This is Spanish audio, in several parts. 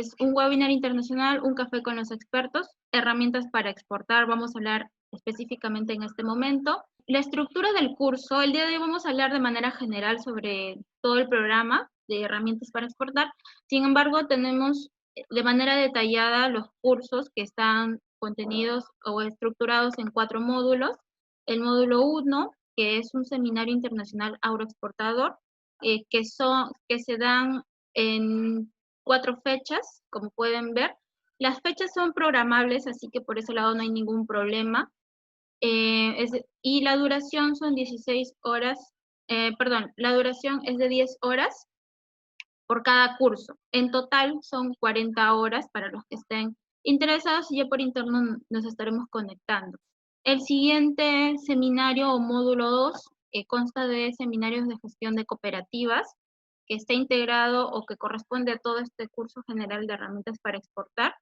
es un webinar internacional, un café con los expertos, herramientas para exportar, vamos a hablar específicamente en este momento. La estructura del curso, el día de hoy vamos a hablar de manera general sobre todo el programa de herramientas para exportar. Sin embargo, tenemos de manera detallada los cursos que están contenidos o estructurados en 4 módulos. El módulo 1, que es un seminario internacional agroexportador, que se dan en 4 fechas, como pueden ver. Las fechas son programables, así que por ese lado no hay ningún problema. Y la duración son 16 horas, la duración es de 10 horas por cada curso. En total son 40 horas para los que estén interesados y ya por interno nos estaremos conectando. El siguiente seminario o módulo 2 consta de seminarios de gestión de cooperativas, que está integrado o que corresponde a todo este curso general de herramientas para exportar.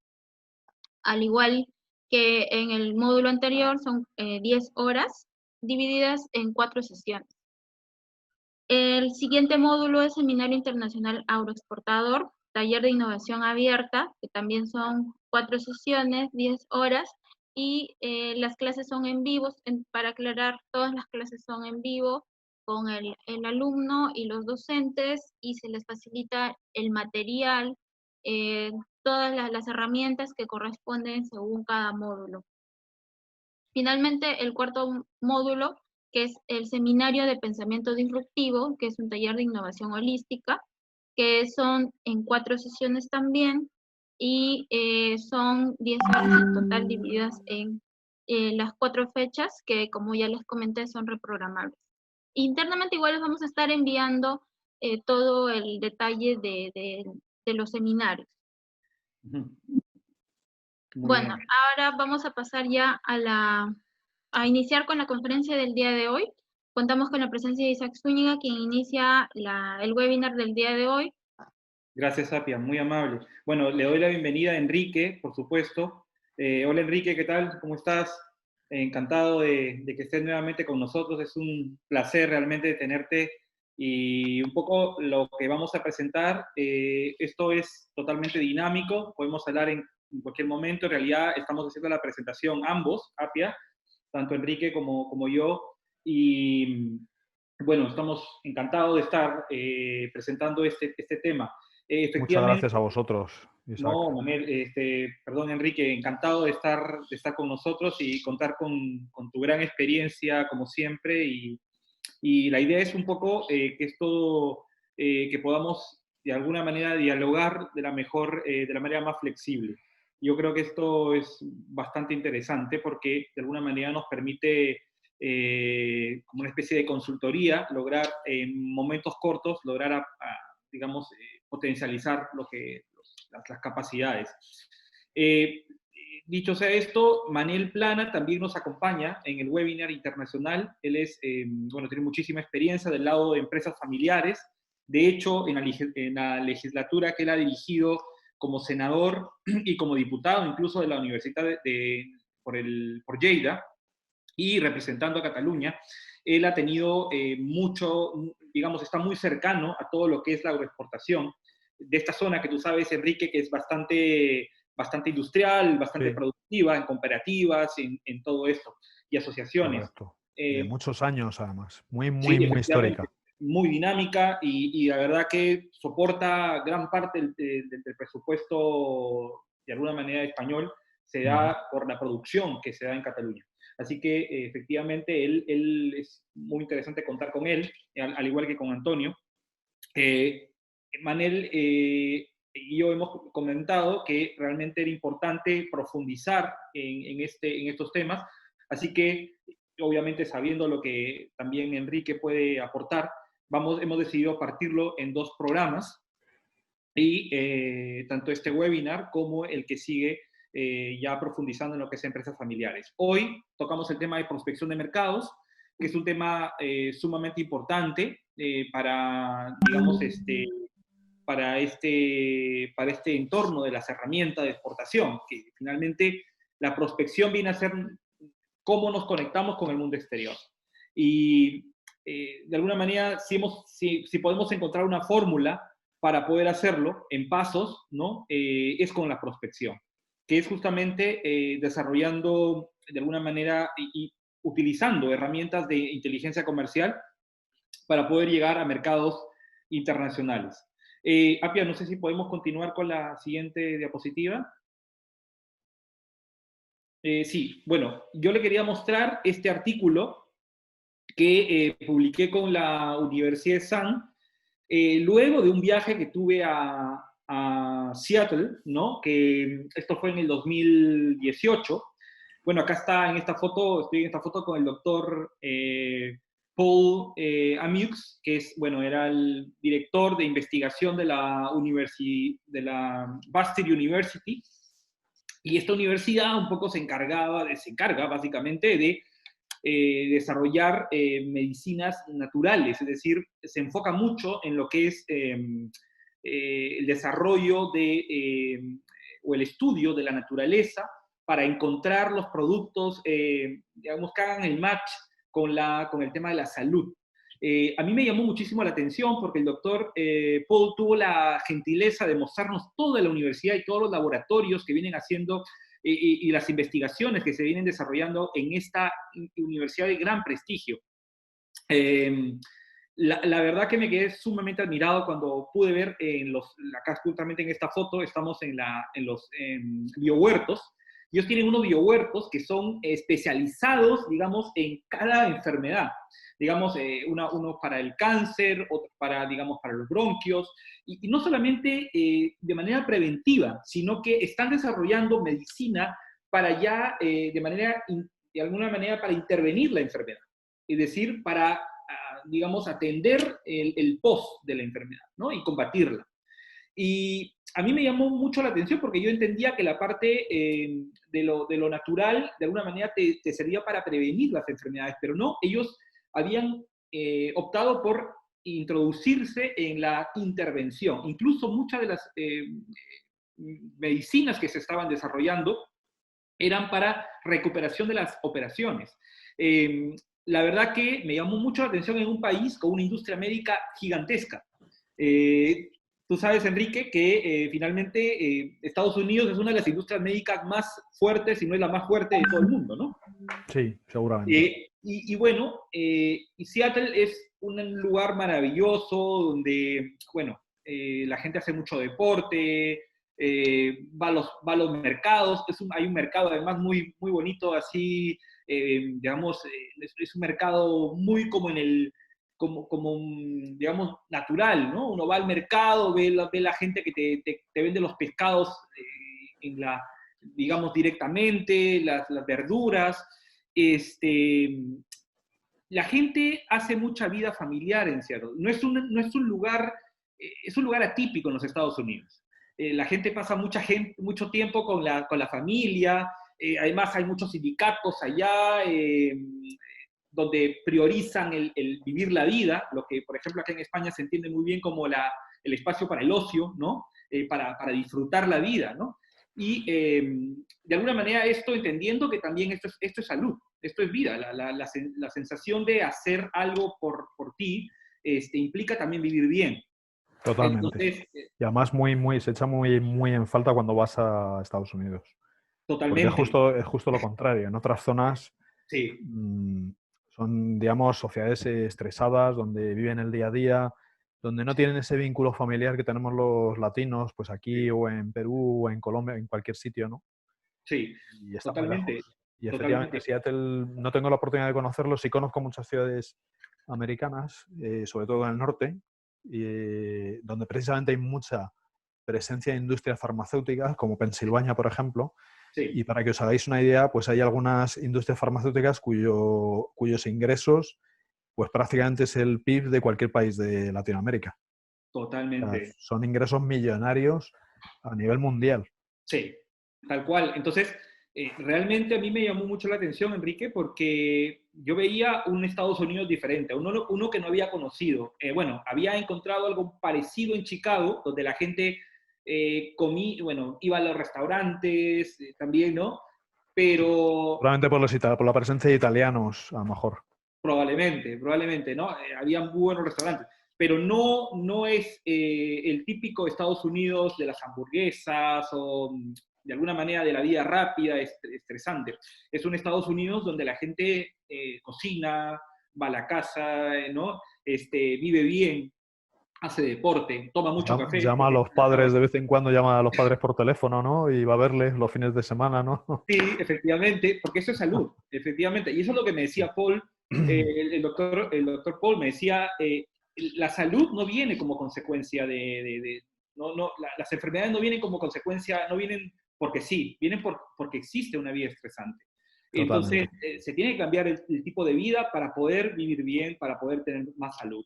Al igual que en el módulo anterior, son 10 horas divididas en 4 sesiones. El siguiente módulo es Seminario Internacional Agroexportador, Taller de Innovación Abierta, que también son 4 sesiones, 10 horas, y las clases son en vivo. Para aclarar, todas las clases son en vivo con el alumno y los docentes, y se les facilita el material, todas las herramientas que corresponden según cada módulo. Finalmente, el cuarto módulo, que es el Seminario de Pensamiento Disruptivo, que es un taller de innovación holística, que son en 4 sesiones también, y son 10 horas en total divididas en las 4 fechas, que como ya les comenté, son reprogramables. Internamente igual les vamos a estar enviando todo el detalle de los seminarios. Bueno, ahora vamos a pasar ya a iniciar con la conferencia del día de hoy. Contamos con la presencia de Isaac Zúñiga, quien inicia el webinar del día de hoy. Gracias, Apia, muy amable. Bueno, le doy la bienvenida a Enrique, por supuesto. Hola, Enrique, ¿qué tal? ¿Cómo estás? Encantado de que estés nuevamente con nosotros. Es un placer realmente tenerte. Y un poco lo que vamos a presentar, esto es totalmente dinámico, podemos hablar en cualquier momento. En realidad estamos haciendo la presentación ambos, Apia, tanto Enrique como yo. Y bueno, estamos encantados de estar presentando este tema. Muchas Efectivamente, gracias a vosotros, Isaac. no, Manuel, perdón, Enrique, encantado de estar con nosotros y contar con tu gran experiencia, como siempre, y la idea es un poco que esto, que podamos de alguna manera dialogar de la manera más flexible. Yo creo que esto es bastante interesante porque de alguna manera nos permite, como una especie de consultoría, lograr en momentos cortos, lograr, digamos, potencializar las capacidades. Dicho sea esto, Manel Plana también nos acompaña en el webinar internacional. Él es, bueno, tiene muchísima experiencia del lado de empresas familiares. De hecho, en la legislatura que él ha dirigido como senador y como diputado incluso de la Universidad por Lleida, y representando a Cataluña, él ha tenido mucho, digamos, está muy cercano a todo lo que es la agroexportación de esta zona que tú sabes, Enrique, que es bastante industrial, bastante productiva, en cooperativas, en todo esto, y asociaciones. Correcto. De muchos años, además. Muy histórica. Muy dinámica y la verdad que soporta gran parte del presupuesto, de alguna manera, español, se da por la producción que se da en Cataluña. Así que, efectivamente, él es muy interesante contar con él, al igual que con Antonio. Manel y yo hemos comentado que realmente era importante profundizar en estos temas, así que, obviamente, sabiendo lo que también Enrique puede aportar, hemos decidido partirlo en 2 programas, y tanto este webinar como el que sigue, ya profundizando en lo que es empresas familiares. Hoy tocamos el tema de prospección de mercados, que es un tema sumamente importante para, digamos, para este entorno de las herramientas de exportación, que finalmente la prospección viene a ser cómo nos conectamos con el mundo exterior. Y de alguna manera, si podemos encontrar una fórmula para poder hacerlo en pasos, ¿no? Es con la prospección, que es justamente desarrollando de alguna manera y utilizando herramientas de inteligencia comercial para poder llegar a mercados internacionales. Apia, no sé si podemos continuar con la siguiente diapositiva. Sí, bueno, yo le quería mostrar este artículo que publiqué con la Universidad de Sun, luego de un viaje que tuve a Seattle, ¿no? Que esto fue en el 2018. Bueno, acá está en esta foto, estoy en esta foto con el doctor Paul Amiux, que es, bueno, era el director de investigación de la Bastyr University. Y esta universidad un poco se encarga básicamente de desarrollar medicinas naturales, es decir, se enfoca mucho en lo que es el desarrollo o el estudio de la naturaleza para encontrar los productos, digamos, que hagan el match con el tema de la salud. A mí me llamó muchísimo la atención porque el doctor Paul tuvo la gentileza de mostrarnos toda la universidad y todos los laboratorios que vienen haciendo y las investigaciones que se vienen desarrollando en esta universidad de gran prestigio. La verdad que me quedé sumamente admirado cuando pude ver acá justamente en esta foto, estamos en los biohuertos. Ellos tienen unos biohuertos que son especializados, digamos, en cada enfermedad. Digamos, uno para el cáncer, otro para los bronquios, y no solamente de manera preventiva, sino que están desarrollando medicina para ya, de alguna manera, para intervenir la enfermedad. Es decir, para, digamos, atender el post de la enfermedad, ¿no? Y combatirla. Y a mí me llamó mucho la atención porque yo entendía que la parte de lo natural, de alguna manera, te servía para prevenir las enfermedades, pero no, ellos habían optado por introducirse en la intervención. Incluso muchas de las medicinas que se estaban desarrollando eran para recuperación de las operaciones. La verdad que me llamó mucho la atención en un país con una industria médica gigantesca. Tú sabes, Enrique, que finalmente Estados Unidos es una de las industrias médicas más fuertes, si no es la más fuerte de todo el mundo, ¿no? Sí, seguramente. Y bueno, Seattle es un lugar maravilloso donde, bueno, la gente hace mucho deporte, va a los mercados, hay un mercado además muy, muy bonito, así, digamos, es un mercado muy como digamos, natural, ¿no? Uno va al mercado, ve la gente que te vende los pescados digamos, directamente, las verduras. La gente hace mucha vida familiar en Seattle. No es un lugar, es un lugar atípico en los Estados Unidos. La gente pasa mucho tiempo con la familia, además hay muchos sindicatos allá, donde priorizan el vivir la vida, lo que, por ejemplo, acá en España se entiende muy bien como el espacio para el ocio, ¿no? Para disfrutar la vida, ¿no? Y de alguna manera esto entendiendo que también esto es salud, esto es vida, la sensación de hacer algo por ti implica también vivir bien. Totalmente. Entonces, y además se echa muy en falta cuando vas a Estados Unidos. Totalmente. Porque es justo lo contrario. En otras zonas sí. Son, digamos, sociedades estresadas, donde viven el día a día, donde no tienen ese vínculo familiar que tenemos los latinos, pues aquí o en Perú o en Colombia, en cualquier sitio, ¿no? Sí, y está totalmente. Muy lejos. Y efectivamente, Seattle no tengo la oportunidad de conocerlo, sí conozco muchas ciudades americanas, sobre todo en el norte, donde precisamente hay mucha presencia de industrias farmacéuticas, como Pensilvania, por ejemplo. Sí. Y para que os hagáis una idea, pues hay algunas industrias farmacéuticas cuyos ingresos, pues prácticamente es el PIB de cualquier país de Latinoamérica. Totalmente. O sea, son ingresos millonarios a nivel mundial. Sí, tal cual. Entonces, realmente a mí me llamó mucho la atención, Enrique, porque yo veía un Estados Unidos diferente, uno que no había conocido. Bueno, había encontrado algo parecido en Chicago, donde la gente iba a los restaurantes también, ¿no? Pero... Probablemente por la presencia de italianos, a lo mejor. Probablemente, ¿no? Había muy buenos restaurantes. pero no es el típico Estados Unidos de las hamburguesas o de alguna manera de la vida rápida, estresante. Es un Estados Unidos donde la gente cocina, va a la casa, ¿no? Vive bien, hace deporte, toma mucho café. Llama a los padres, de vez en cuando llama a los padres por teléfono, ¿no? Y va a verles los fines de semana, ¿no? Sí, efectivamente, porque eso es salud, efectivamente. Y eso es lo que me decía Paul, el doctor Paul me decía, la salud no viene como consecuencia las enfermedades no vienen como consecuencia, no vienen porque sí, vienen porque existe una vida estresante. Entonces, Totalmente. se tiene que cambiar el tipo de vida para poder vivir bien, para poder tener más salud.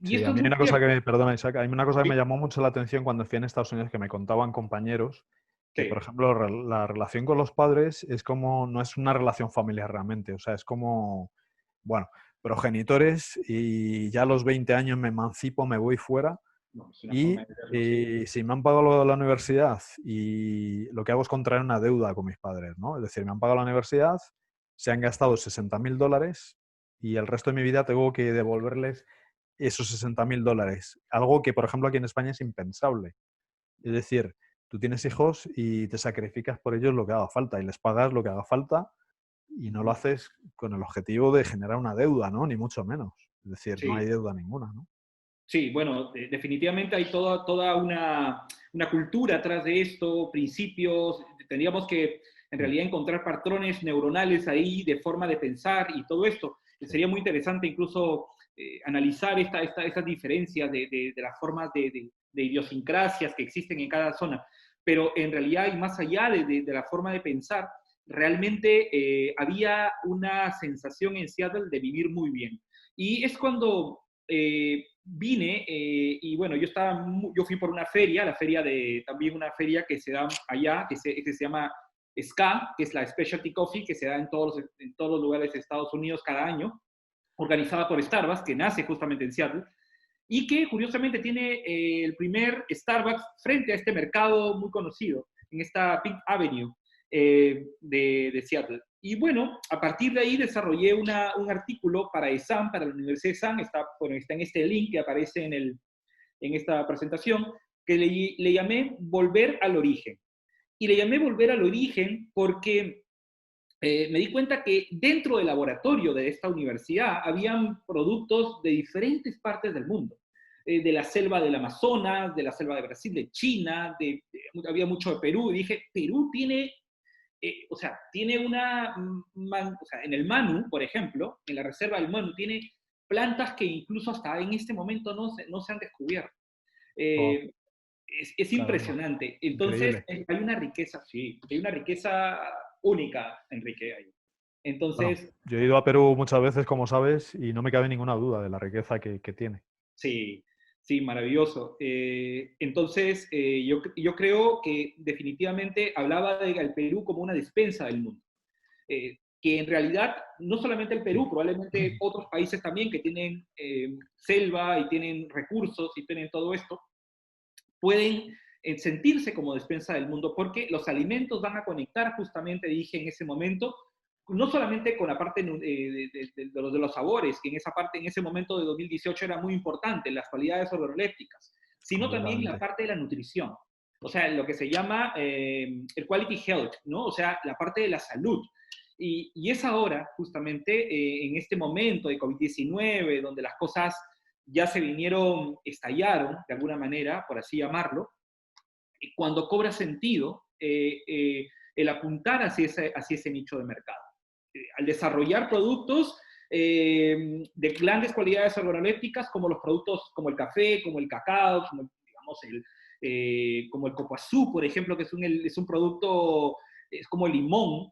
Y Sí, esto a es mí hay muy una cosa cierto. que, perdona Isaac, hay una cosa que Sí, me llamó mucho la atención cuando fui en Estados Unidos, que me contaban compañeros que, por sí, ejemplo, la relación con los padres es como, no es una relación familiar realmente, o sea, es como, bueno, progenitores y ya a los 20 años me emancipo, me voy fuera no, es una forma y de verlo, sí. si me han pagado la universidad y lo que hago es contraer una deuda con mis padres, ¿no? Es decir, me han pagado la universidad, se han gastado $60.000 y el resto de mi vida tengo que devolverles esos $60.000. Algo que, por ejemplo, aquí en España es impensable. Es decir, tú tienes hijos y te sacrificas por ellos lo que haga falta y les pagas lo que haga falta y no lo Ujú. haces con el objetivo de generar una deuda, ¿no? Ni mucho menos. Es decir, no hay Sí. deuda ninguna, ¿no? Sí, bueno, definitivamente hay toda una cultura atrás de esto, principios. Tendríamos que en Mm. realidad encontrar patrones neuronales ahí de forma de pensar y todo esto. Sí. Sería muy interesante incluso analizar estas diferencias de las formas de idiosincrasias que existen en cada zona. Pero en realidad, y más allá de la forma de pensar, realmente había una sensación en Seattle de vivir muy bien. Y es cuando vine y bueno, yo fui por una feria, también una feria que se da allá, que se llama SCA, que es la Specialty Coffee, que se da en todos los lugares de Estados Unidos cada año, organizada por Starbucks, que nace justamente en Seattle, y que curiosamente tiene el primer Starbucks frente a este mercado muy conocido, en esta Pink Avenue de Seattle. Y bueno, a partir de ahí desarrollé un artículo para ESAM, para la Universidad de ESAM, está en este link que aparece en esta presentación, que le llamé Volver al Origen. Y le llamé Volver al Origen porque me di cuenta que dentro del laboratorio de esta universidad habían productos de diferentes partes del mundo, de la selva del Amazonas, de la selva de Brasil, de China, había mucho de Perú, y dije, Perú tiene, o sea, tiene o sea, en el Manu, por ejemplo, en la reserva del Manu, tiene plantas que incluso hasta en este momento no se han descubierto. Oh, Eh, es caramba, impresionante. Entonces, increíble. hay una riqueza, sí, hay una riqueza única, Enrique, ahí. Bueno, Entonces, yo he ido a Perú muchas veces, como sabes, y no me cabe ninguna duda de la riqueza que tiene. sí, sí, maravilloso. Entonces, yo creo que definitivamente hablaba del Perú como una despensa del mundo. Que en realidad, no solamente el Perú, probablemente otros países también que tienen selva y tienen recursos y tienen todo esto, pueden sentirse como despensa del mundo, porque los alimentos van a conectar justamente, dije en ese momento, no solamente con la parte de los sabores, que en esa parte, en ese momento de 2018 era muy importante, las cualidades organolépticas, sino también la Completamente. parte de la nutrición. O sea, lo que se llama el quality health, ¿no? O sea, la parte de la salud. Y es ahora, justamente, en este momento de COVID-19, donde las cosas ya estallaron de alguna manera, por así llamarlo, cuando cobra sentido el apuntar hacia ese nicho de mercado. Al desarrollar productos de grandes cualidades organolépticas, como los productos como el café, como el cacao, como, digamos, como el copoazú, por ejemplo, que es un producto, es como el limón,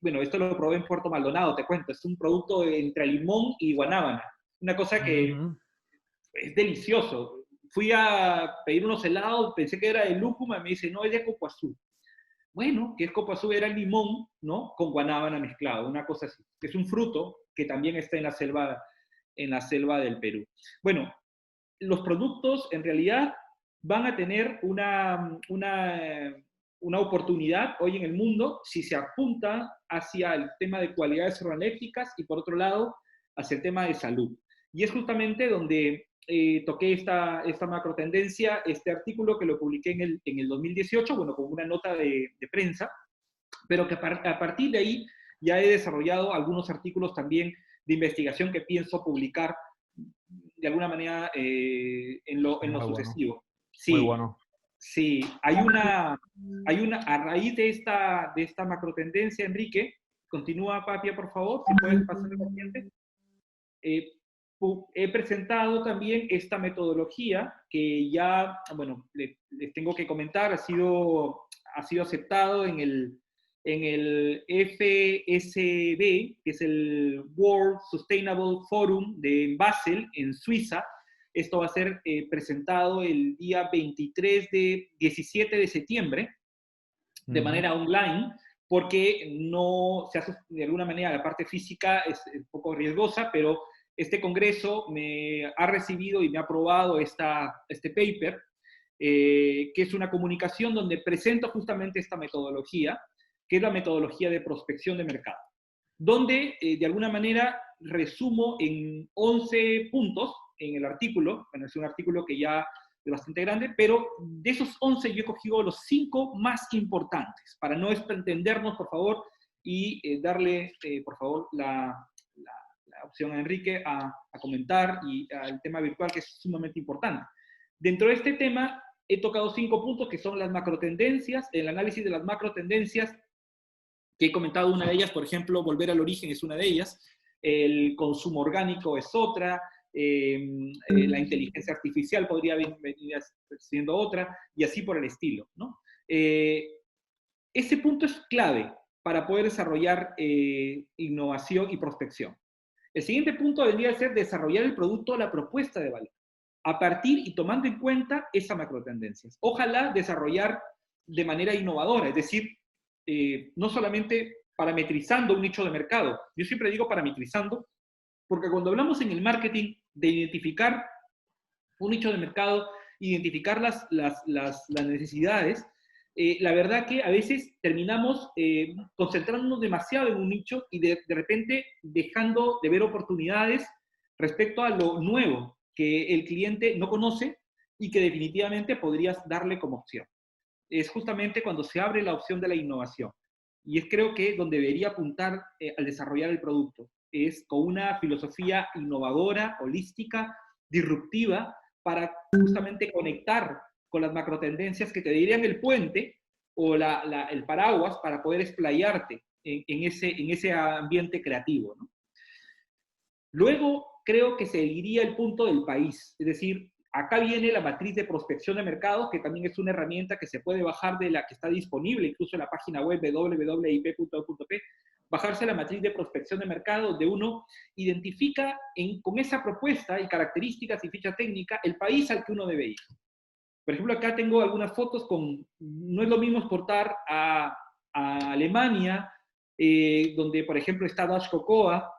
bueno, esto lo probé en Puerto Maldonado, te cuento, es un producto entre limón y guanábana, una cosa que Ujú. es delicioso. Fui a pedir unos helados, pensé que era de lúcuma, me dice, no, es de coco azul. Bueno, que es coco azul era el limón, ¿no? Con guanábana mezclado, una cosa así. Es un fruto que también está en la selva del Perú. Bueno, los productos en realidad van a tener una oportunidad hoy en el mundo si se apunta hacia el tema de cualidades organolépticas y por otro lado hacia el tema de salud. Y es justamente donde toqué esta macro tendencia, este artículo que lo publiqué en el 2018, bueno, con una nota de prensa, pero que a partir de ahí ya he desarrollado algunos artículos también de investigación que pienso publicar de alguna manera en lo sucesivo. Sí, muy bueno. Sí, a raíz de esta macro tendencia, Enrique, continúa, Papia, por favor, si puedes pasar al siguiente. He presentado también esta metodología que ya, bueno, les tengo que comentar, ha sido aceptado en el FSB, que es el World Sustainable Forum de Basel, en Suiza. Esto va a ser presentado el día 17 de septiembre, de manera online, porque no se hace de alguna manera, la parte física es un poco riesgosa, pero este congreso me ha recibido y me ha aprobado este paper, que es una comunicación donde presento justamente esta metodología, que es la metodología de prospección de mercado, donde de alguna manera resumo en 11 puntos en el artículo. Bueno, es un artículo que ya es bastante grande, pero de esos 11 yo he cogido los 5 más importantes, para no extendernos, por favor, y darle, por favor, la opción a Enrique a comentar y al tema virtual, que es sumamente importante. Dentro de este tema he tocado 5 puntos que son las macrotendencias, el análisis de las macrotendencias, que he comentado una de ellas, por ejemplo, volver al origen es una de ellas, el consumo orgánico es otra, la inteligencia artificial podría venir siendo otra, y así por el estilo, ¿no? Ese punto es clave para poder desarrollar innovación y prospección. El siguiente punto debería ser desarrollar el producto o la propuesta de valor, a partir y tomando en cuenta esas macrotendencias. Ojalá desarrollar de manera innovadora, es decir, no solamente parametrizando un nicho de mercado. Yo siempre digo parametrizando, porque cuando hablamos en el marketing de identificar un nicho de mercado, identificar las necesidades, la verdad que a veces terminamos concentrándonos demasiado en un nicho y de repente dejando de ver oportunidades respecto a lo nuevo que el cliente no conoce y que definitivamente podrías darle como opción. Es justamente cuando se abre la opción de la innovación. Y es creo que donde debería apuntar al desarrollar el producto. Es con una filosofía innovadora, holística, disruptiva, para justamente conectar con las macrotendencias que te dirían el puente o el paraguas para poder explayarte en ese ambiente creativo, ¿no? Luego, creo que seguiría el punto del país, es decir, acá viene la matriz de prospección de mercados, que también es una herramienta que se puede bajar de la que está disponible, incluso en la página web www.ip.edu.p, bajarse la matriz de prospección de mercado, donde uno identifica con esa propuesta y características y ficha técnica el país al que uno debe ir. Por ejemplo, acá tengo algunas fotos no es lo mismo exportar a Alemania, donde, por ejemplo, está Dash Cocoa,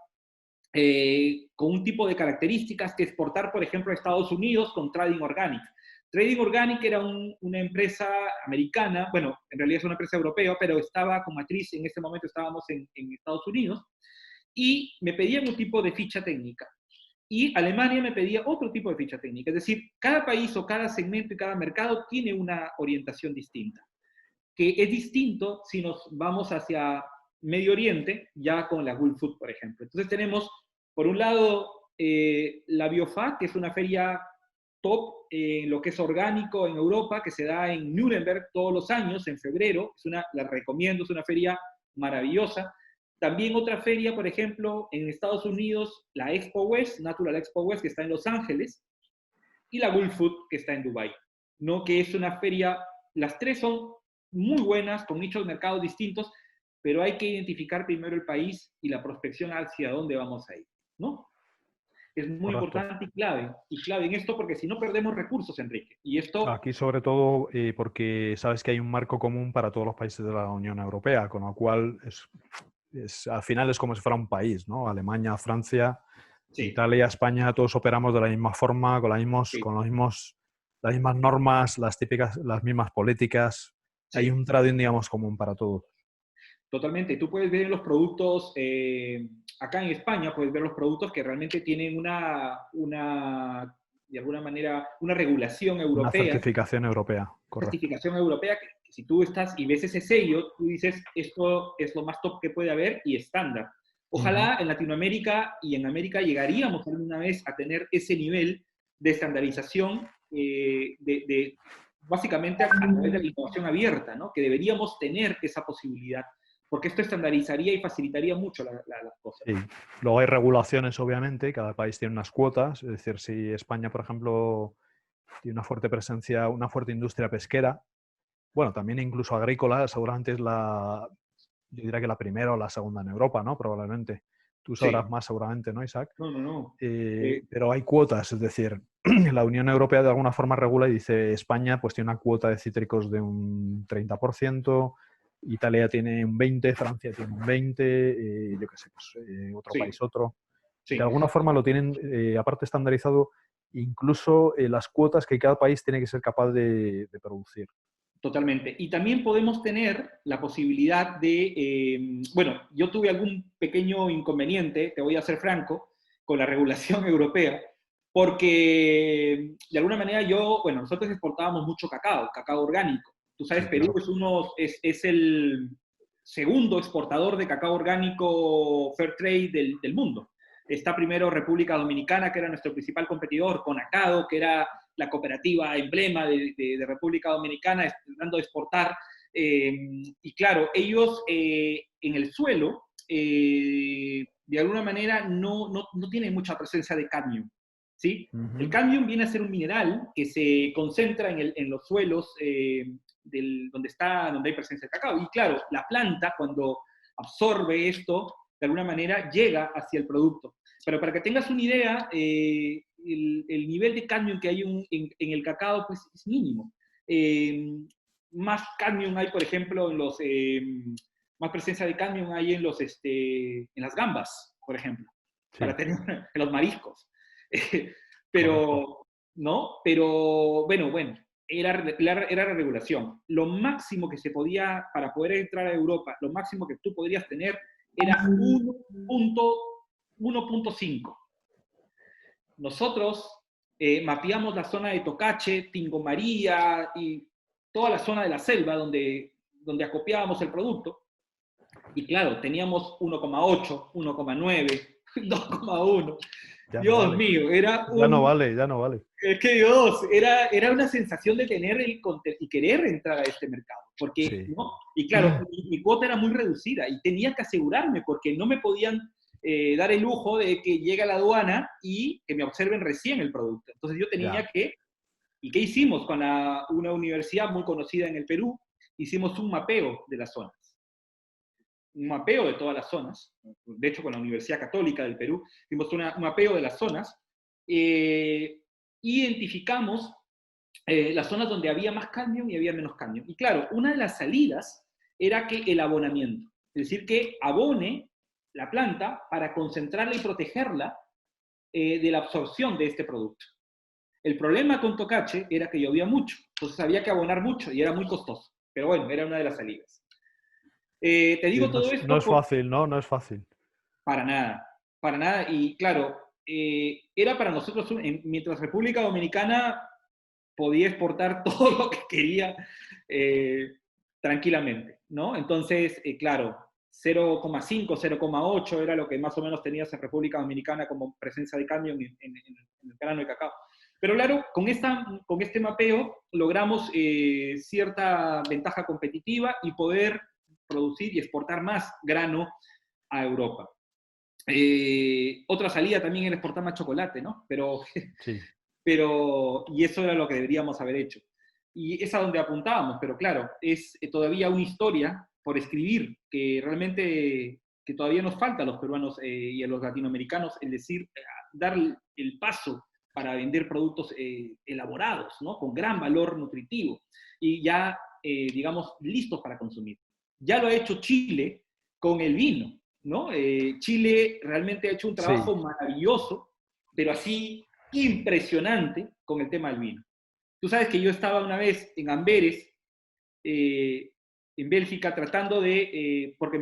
con un tipo de características que exportar, por ejemplo, a Estados Unidos con Trading Organic. Trading Organic era una empresa americana, bueno, en realidad es una empresa europea, pero estaba con matriz, en ese momento estábamos en Estados Unidos, y me pedían un tipo de ficha técnica. Y Alemania me pedía otro tipo de ficha técnica. Es decir, cada país o cada segmento y cada mercado tiene una orientación distinta, que es distinto si nos vamos hacia Medio Oriente, ya con la Gulf Food, por ejemplo. Entonces tenemos, por un lado, la BioFac, que es una feria top en lo que es orgánico en Europa, que se da en Nuremberg todos los años, en febrero. La recomiendo, es una feria maravillosa. También otra feria, por ejemplo, en Estados Unidos, la Expo West, Natural Expo West, que está en Los Ángeles, y la Gulf Food, que está en Dubái, ¿no? Que es una feria, las tres son muy buenas, con nichos de mercado distintos, pero hay que identificar primero el país y la prospección hacia dónde vamos a ir, ¿no? Es muy importante y clave en esto, porque si no perdemos recursos, Enrique. Y esto... Aquí sobre todo porque sabes que hay un marco común para todos los países de la Unión Europea, con lo cual al final es como si fuera un país, ¿no? Alemania, Francia, Sí. Italia, España, todos operamos de la misma forma, con las mismas normas, las mismas políticas. Sí. Hay un trading, digamos, común para todos. Totalmente. Tú puedes ver los productos, acá en España, puedes ver los productos que realmente tienen una de alguna manera, una regulación Una europea. certificación europea, correcto. Certificación europea, que si tú estás y ves ese sello, tú dices, esto es lo más top que puede haber y estándar. Ojalá en Latinoamérica y en América llegaríamos alguna vez a tener ese nivel de estandarización, básicamente a través de la innovación abierta, ¿no? Que deberíamos tener esa posibilidad, porque esto estandarizaría y facilitaría mucho las cosas. Sí. Luego hay regulaciones, obviamente, cada país tiene unas cuotas, es decir, si España, por ejemplo, tiene una fuerte presencia, una fuerte industria pesquera, bueno, también incluso agrícola, seguramente es yo diría que la primera o la segunda en Europa, ¿no? Probablemente. Tú sabrás Sí. más seguramente, ¿no, Isaac? No. Pero hay cuotas, es decir, la Unión Europea de alguna forma regula y dice España pues tiene una cuota de cítricos de un 30%, Italia tiene un 20%, Francia tiene un 20%, yo qué sé, pues, otro Sí, país otro. sí. De alguna forma lo tienen, aparte estandarizado, incluso las cuotas que cada país tiene que ser capaz de producir. Totalmente. Y también podemos tener la posibilidad de, bueno, yo tuve algún pequeño inconveniente, te voy a ser franco, con la regulación europea, porque de alguna manera nosotros exportábamos mucho cacao orgánico. Tú sabes, Sí, Perú claro. es el segundo exportador de cacao orgánico fair trade del mundo. Está primero República Dominicana, que era nuestro principal competidor, Conacado, que era la cooperativa emblema de República Dominicana, tratando de exportar. Y claro, ellos en el suelo, de alguna manera, no tienen mucha presencia de cadmio. ¿Sí? El cadmio viene a ser un mineral que se concentra en los suelos donde hay presencia de cacao. Y claro, la planta, cuando absorbe esto, de alguna manera llega hacia el producto. Pero para que tengas una idea, el nivel de cadmio que hay en el cacao pues, es mínimo. Más cadmio hay, por ejemplo, más presencia de cadmio hay en las gambas, por ejemplo, Sí, para tener en los mariscos. correcto. Pero bueno, era la regulación. Lo máximo que se podía, para poder entrar a Europa, lo máximo que tú podrías tener era 1.5. Nosotros mapeamos la zona de Tocache, Tingo María y toda la zona de la selva donde acopiábamos el producto. Y claro, teníamos 1,8, 1,9, 2,1. Ya no Dios vale. mío, Ya no vale, ya no vale. es que Dios, era una sensación de tener y querer entrar a este mercado. Porque, Sí. ¿no? Y claro, mi cuota era muy reducida y tenía que asegurarme porque no me podían dar el lujo de que llegue a la aduana y que me observen recién el producto. Entonces yo tenía Ya. ¿y qué hicimos? Con una universidad muy conocida en el Perú, hicimos un mapeo de las zonas. Un mapeo de todas las zonas. De hecho, con la Universidad Católica del Perú, hicimos un mapeo de las zonas. Identificamos las zonas donde había más cadmio y había menos cadmio. Y claro, una de las salidas era que el abonamiento, es decir, que abone la planta para concentrarla y protegerla de la absorción de este producto. El problema con Tocache era que llovía mucho, entonces había que abonar mucho y era muy costoso. Pero bueno, era una de las salidas. Te Sí, digo no todo es, no esto es fácil, ¿no? No es fácil. para nada, para nada. Y claro, era para nosotros, mientras República Dominicana podía exportar todo lo que quería tranquilamente, ¿no? Entonces, claro, 0,5, 0,8 era lo que más o menos tenías en República Dominicana como presencia de cambio en el grano de cacao. Pero claro, con este mapeo logramos cierta ventaja competitiva y poder producir y exportar más grano a Europa. Otra salida también era exportar más chocolate, ¿no? Sí. Y eso era lo que deberíamos haber hecho. Y es a donde apuntábamos, pero claro, es todavía una historia por escribir que realmente que todavía nos falta a los peruanos y a los latinoamericanos, es decir, dar el paso para vender productos elaborados, ¿no? Con gran valor nutritivo y ya, digamos, listos para consumir. Ya lo ha hecho Chile con el vino, ¿no? Chile realmente ha hecho un Sí. trabajo maravilloso, pero así impresionante con el tema del vino. Tú sabes que yo estaba una vez en Amberes, en Bélgica, tratando porque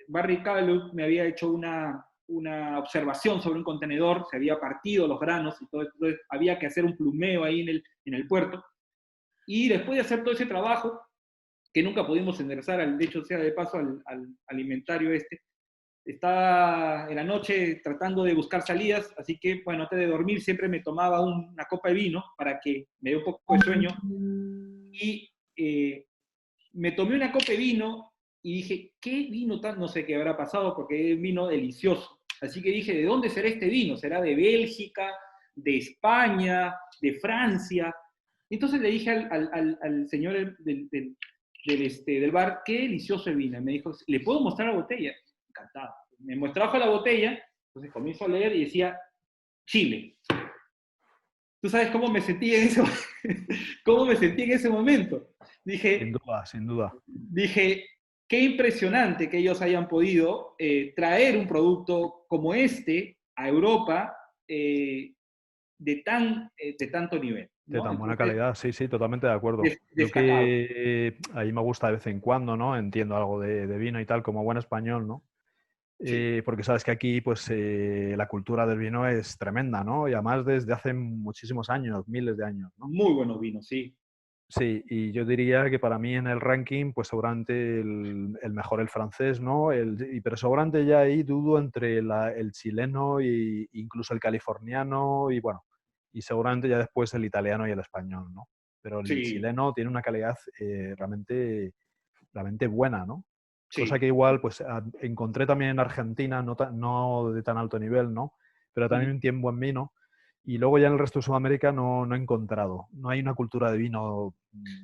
Barry Callebaut me había hecho una una observación sobre un contenedor, se había partido los granos y todo esto, entonces había que hacer un plumeo ahí en el puerto. Y después de hacer todo ese trabajo, que nunca pudimos enderezar, de hecho, sea de paso, al inventario este, estaba en la noche tratando de buscar salidas, así que, bueno, antes de dormir siempre me tomaba una copa de vino para que me dé un poco de sueño. Y me tomé una copa de vino y dije, ¿qué vino tan? No sé qué habrá pasado porque es vino delicioso. Así que dije, ¿de dónde será este vino? ¿Será de Bélgica, de España, de Francia? Entonces le dije al señor del bar, qué delicioso el vino. Me dijo, ¿le puedo mostrar la botella? Encantado. Me mostraba la botella, entonces comienzo a leer y decía, Chile. ¿Tú sabes cómo me sentí en ese, cómo me sentí en ese momento? Sin duda, sin duda. Dije, qué impresionante que ellos hayan podido traer un producto como este a Europa de tanto nivel, De ¿no? tan buena Entonces, calidad, sí, sí, totalmente de acuerdo. Yo destacado. que ahí me gusta de vez en cuando, ¿no? Entiendo algo de vino y tal, como buen español, ¿no? Sí, Porque sabes que aquí, pues, la cultura del vino es tremenda, ¿no? Y además desde hace muchísimos años, miles de años, ¿no? muy buenos vinos, sí. Sí, y yo diría que para mí en el ranking, pues seguramente el mejor el francés, ¿no? Pero seguramente ya ahí dudo entre el chileno e incluso el californiano y bueno, y seguramente ya después el italiano y el español, ¿no? Pero el Sí, chileno tiene una calidad realmente buena, ¿no? Cosa sí. que igual pues encontré también en Argentina, no de tan alto nivel, ¿no? Pero Ujú. también tiene buen vino. Y luego ya en el resto de Sudamérica no he encontrado. No hay una cultura de vino,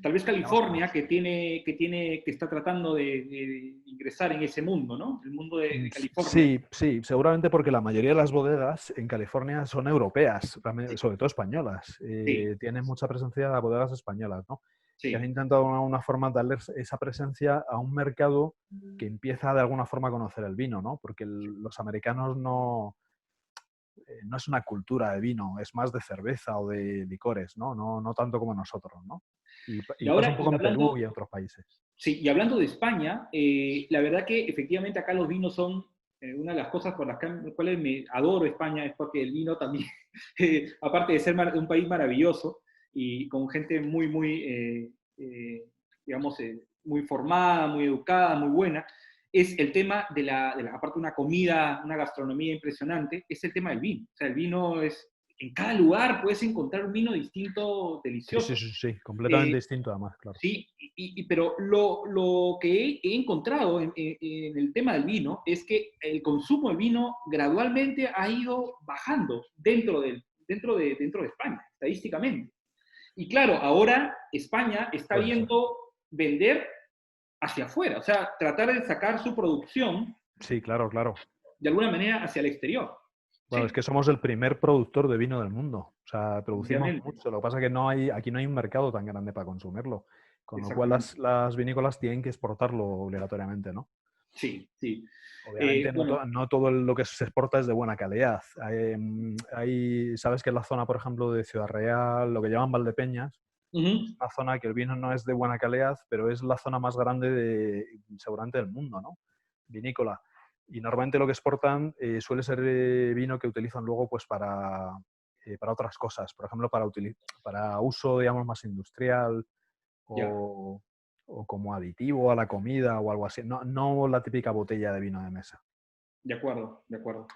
Tal vez digamos, como... California, que está tratando de ingresar en ese mundo, ¿no? El mundo de California. Sí, sí, seguramente porque la mayoría de las bodegas en California son europeas, Sí, sobre todo españolas. sí, Tienen mucha presencia de bodegas españolas, ¿no? Que han sí. intentado de alguna forma darle esa presencia a un mercado que empieza de alguna forma a conocer el vino, ¿no? Porque los americanos no es una cultura de vino, es más de cerveza o de licores, ¿no? No tanto como nosotros, ¿no? Y Y pasa un ahora, poco en Perú y en otros países. sí, y hablando de España, la verdad que efectivamente acá los vinos son una de las cosas por las cuales me adoro España, es porque el vino también, aparte de ser un país maravilloso y con gente digamos, muy formada, muy educada, muy buena, es el tema aparte de una comida, una gastronomía impresionante, es el tema del vino. O sea, el vino es, en cada lugar puedes encontrar un vino distinto, Sí, sí, delicioso. sí, sí, Eh, completamente distinto además, claro. Sí, pero lo que he encontrado en el tema del vino es que el consumo de vino gradualmente ha ido bajando dentro de España, estadísticamente. Y claro, ahora España está Puede ser. viendo vender hacia afuera, o sea, tratar de sacar su producción Sí, claro, claro. de alguna manera hacia el exterior. Bueno, es Sí, que somos el primer productor de vino del mundo. O sea, producimos obviamente, mucho. Lo que pasa es que aquí no hay un mercado tan grande para consumirlo. Con lo cual exactamente. las vinícolas tienen que exportarlo obligatoriamente, ¿no? Sí, sí. Obviamente Bueno, no todo lo que se exporta es de buena calidad. Sabes que en la zona, por ejemplo, de Ciudad Real, lo que llaman Valdepeñas, es ujú, una zona que el vino no es de buena calidad, pero es la zona más grande seguramente del mundo, ¿no? Vinícola. Y normalmente lo que exportan suele ser vino que utilizan luego pues para otras cosas. Por ejemplo, para uso, digamos, más industrial ya. o, o como aditivo a la comida o algo así. No la típica botella de vino de mesa. De acuerdo, de acuerdo.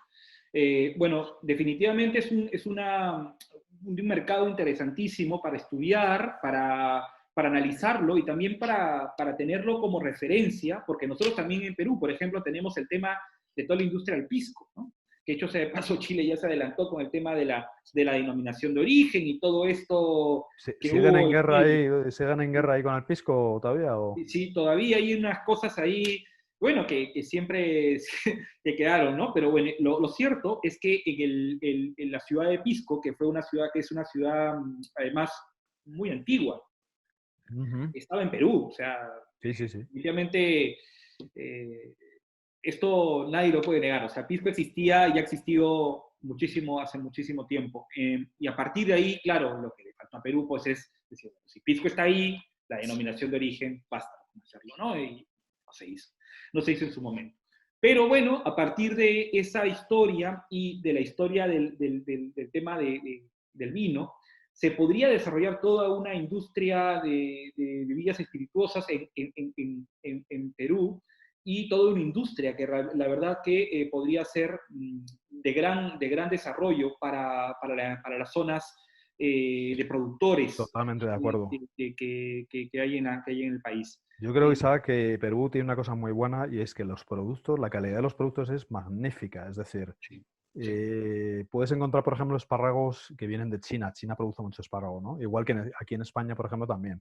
Bueno, definitivamente un mercado interesantísimo para estudiar, para analizarlo y también para tenerlo como referencia, porque nosotros también en Perú, por ejemplo, tenemos el tema de toda la industria del pisco, ¿no? Que hecho sea de paso, Chile ya se adelantó con el tema de la denominación de origen y todo esto que ¿Siguen hubo en en guerra medio. ahí, siguen en guerra ahí con el pisco todavía? O... Sí, todavía hay unas cosas ahí, bueno, que siempre que quedaron, ¿no? Pero bueno, lo cierto es que en la ciudad de Pisco, que es una ciudad además muy antigua, Ujú. estaba en Perú, o sea, Sí, sí, sí. definitivamente eh, esto nadie lo puede negar, o sea, Pisco existía y ha existido muchísimo, hace muchísimo tiempo. Y a partir de ahí, claro, lo que le falta a Perú, pues es decir, bueno, si Pisco está ahí, la denominación de origen, basta con hacerlo, ¿no? Y no se hizo en su momento. Pero bueno, a partir de esa historia y de la historia del tema del vino, se podría desarrollar toda una industria de bebidas espirituosas en Perú, y toda una industria que la verdad que podría ser de gran desarrollo para las zonas de productores Totalmente de acuerdo. que hay que hay en el país. Yo creo, Isaac, que Perú tiene una cosa muy buena y es que los productos, la calidad de los productos es magnífica. Es decir, Sí, sí. puedes encontrar, por ejemplo, espárragos que vienen de China. China produce mucho espárrago, ¿no? Igual que aquí en España, por ejemplo, también.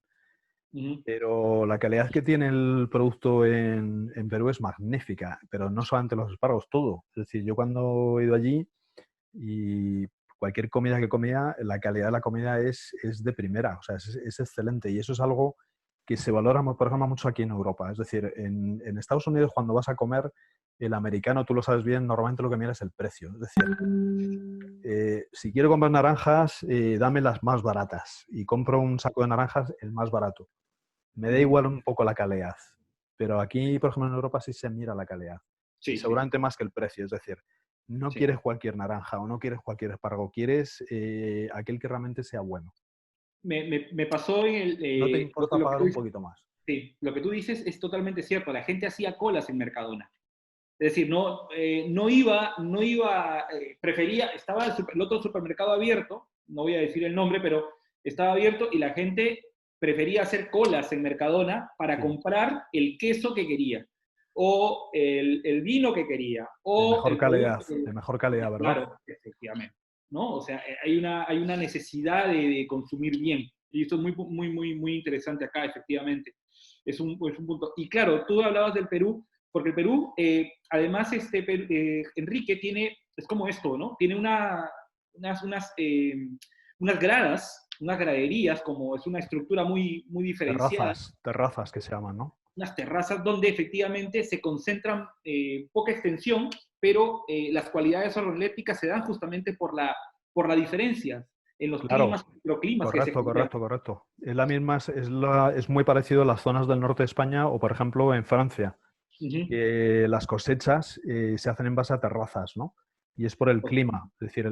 Ujú. Pero la calidad que tiene el producto en Perú es magnífica, pero no solamente los espárragos, todo. Es decir, yo cuando he ido allí y cualquier comida que comía, la calidad de la comida es de primera, o sea, es excelente. Y eso es algo que se valora, por ejemplo, mucho aquí en Europa. Es decir, en Estados Unidos cuando vas a comer, el americano, tú lo sabes bien, normalmente lo que mira es el precio. Es decir, si quiero comprar naranjas, dame las más baratas y compro un saco de naranjas el más barato. Me da Ujú. igual un poco la calidad, pero aquí, por ejemplo, en Europa sí se mira la calidad y Sí, sí, seguramente más que el precio. Es decir, no sí. quieres cualquier naranja o no quieres cualquier espárrago, quieres aquel que realmente sea bueno. Me pasó en No te importa lo que pagar tú un dices, poquito más. sí, lo que tú dices es totalmente cierto. La gente hacía colas en Mercadona. Es decir, no iba, prefería, estaba el otro supermercado abierto, no voy a decir el nombre, pero estaba abierto y la gente prefería hacer colas en Mercadona para Sí, comprar el queso que quería, o el vino que quería, o el producto que... de mejor calidad, ¿verdad? Claro, efectivamente, ¿no? O sea, hay una necesidad de consumir bien. Y esto es muy interesante acá, efectivamente. Es un punto. Y claro, tú hablabas del Perú, porque el Perú, además, Enrique tiene, es como esto, ¿no? Tiene unas gradas, unas graderías, como es una estructura muy diferenciada, Terrazas que se llaman, ¿no? unas terrazas donde efectivamente se concentran poca extensión, pero las cualidades organolépticas se dan justamente por la diferencia en los Claro, climas, microclimas que se correcto, generan. correcto, correcto. Es la misma, es muy parecido a las zonas del norte de España o, por ejemplo, en Francia, Ujú. que las cosechas se hacen en base a terrazas, ¿no? Y es por el clima. Es decir,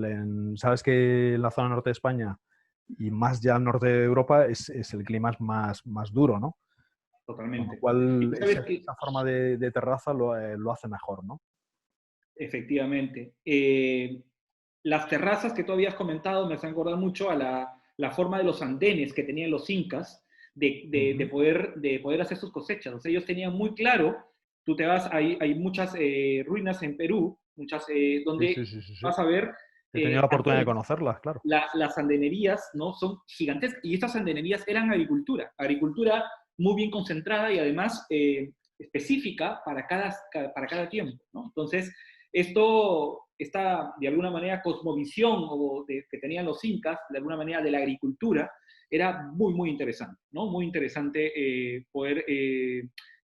sabes que en la zona norte de España y más ya al norte de Europa es el clima es más duro, ¿no? Con lo Totalmente. Y cual tú sabes que esa forma de terraza lo hace mejor, ¿no? efectivamente. Las terrazas que tú habías comentado me hacen acordar mucho a la forma de los andenes que tenían los incas Ujú. de poder hacer sus cosechas. O sea, ellos tenían muy claro, tú te vas, hay muchas ruinas en Perú, muchas Sí, sí, donde sí, sí, sí. vas a ver He tenido la oportunidad de andenes. conocerlas, claro. Las andenerías, ¿no? Son gigantescas y estas andenerías eran agricultura muy bien concentrada y además específica para cada tiempo, ¿no? Entonces, esta, de alguna manera, cosmovisión que tenían los incas, de alguna manera, de la agricultura, era muy interesante, ¿no? Muy interesante poder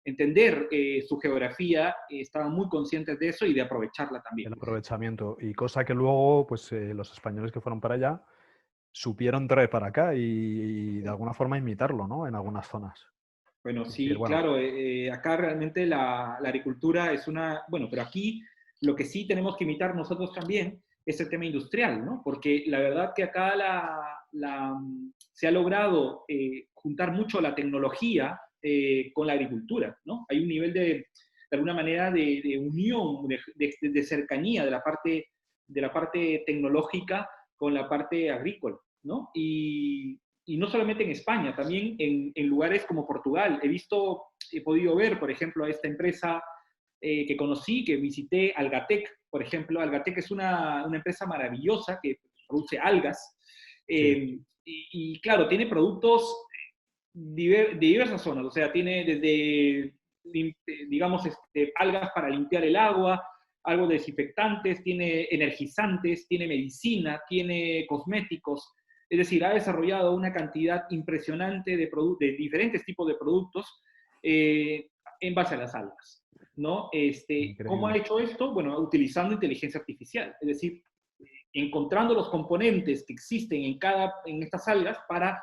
entender su geografía, estaban muy conscientes de eso y de aprovecharla también. El aprovechamiento. Y cosa que luego, pues los españoles que fueron para allá supieron traer para acá y de alguna forma imitarlo, ¿no? En algunas zonas. Bueno, Es decir, sí, bueno, claro, acá realmente la agricultura es bueno, pero aquí lo que sí tenemos que imitar nosotros también es el tema industrial, ¿no? Porque la verdad que acá se ha logrado juntar mucho la tecnología con la agricultura, ¿no? Hay un nivel de alguna manera, de unión, de cercanía de la parte tecnológica con la parte agrícola, ¿no? Y no solamente en España, también en lugares como Portugal. He podido ver, por ejemplo, a esta empresa que conocí, que visité, Algatec, por ejemplo. Algatec es una empresa maravillosa que produce algas. sí, Claro, tiene productos de diversas zonas, o sea, tiene desde, digamos, algas para limpiar el agua, algo de desinfectantes, tiene energizantes, tiene medicina, tiene cosméticos. Es decir, ha desarrollado una cantidad impresionante de diferentes tipos de productos en base a las algas, ¿no? ¿Cómo ha increíble. hecho esto? Bueno, utilizando inteligencia artificial, es decir, encontrando los componentes que existen en estas algas para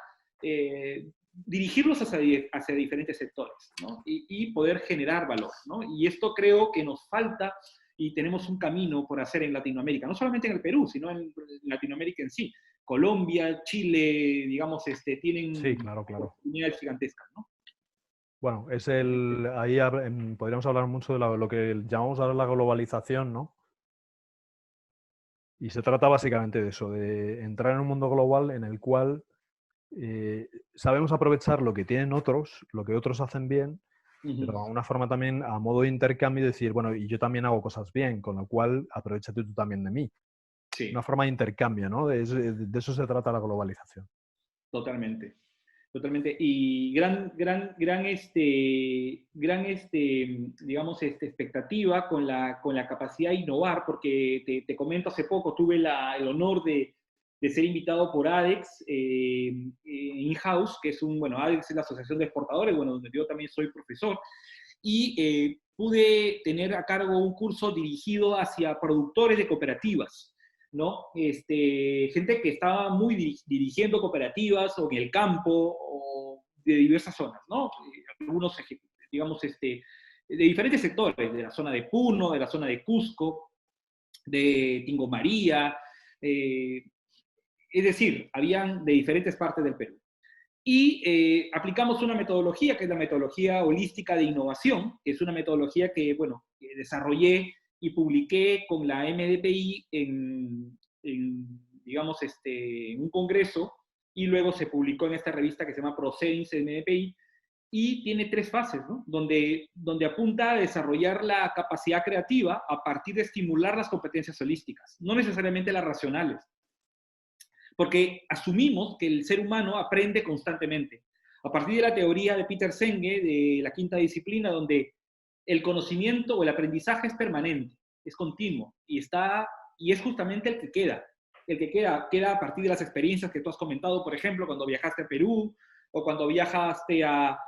dirigirlos hacia diferentes sectores, ¿no? Y poder generar valor, ¿no? Y esto creo que nos falta y tenemos un camino por hacer en Latinoamérica, no solamente en el Perú, sino en Latinoamérica en sí. Colombia, Chile, digamos, tienen Sí, claro. oportunidades gigantescas, ¿no? Bueno, ahí podríamos hablar mucho de lo que llamamos ahora la globalización, ¿no? Y se trata básicamente de eso, de entrar en un mundo global en el cual sabemos aprovechar lo que tienen otros, lo que otros hacen bien, pero de alguna forma también a modo de intercambio decir, bueno, y yo también hago cosas bien, con lo cual aprovechate tú también de mí. Sí, Una forma de intercambio, ¿no? De eso se trata la globalización. totalmente. Totalmente. Y digamos, expectativa con la capacidad de innovar, porque te comento, hace poco tuve el honor de ser invitado por ADEX in-house, que es bueno, ADEX es la Asociación de Exportadores, bueno, donde yo también soy profesor, y pude tener a cargo un curso dirigido hacia productores de cooperativas, ¿no? Gente que estaba muy dirigiendo cooperativas o en el campo o de diversas zonas, ¿no? Algunos, digamos, de diferentes sectores, de la zona de Puno, de la zona de Cusco, de Tingo María, es decir, habían de diferentes partes del Perú. Y aplicamos una metodología que es la metodología holística de innovación, que es una metodología que, bueno, desarrollé y publiqué con la MDPI digamos, en un congreso, y luego se publicó en esta revista que se llama Proceedings MDPI, y tiene 3 fases, ¿no? Donde apunta a desarrollar la capacidad creativa a partir de estimular las competencias holísticas, no necesariamente las racionales, porque asumimos que el ser humano aprende constantemente. A partir de la teoría de Peter Senge, de la quinta disciplina, donde el conocimiento o el aprendizaje es permanente, es continuo, y es justamente el que queda. El que queda a partir de las experiencias que tú has comentado, por ejemplo, cuando viajaste a Perú, o cuando viajaste a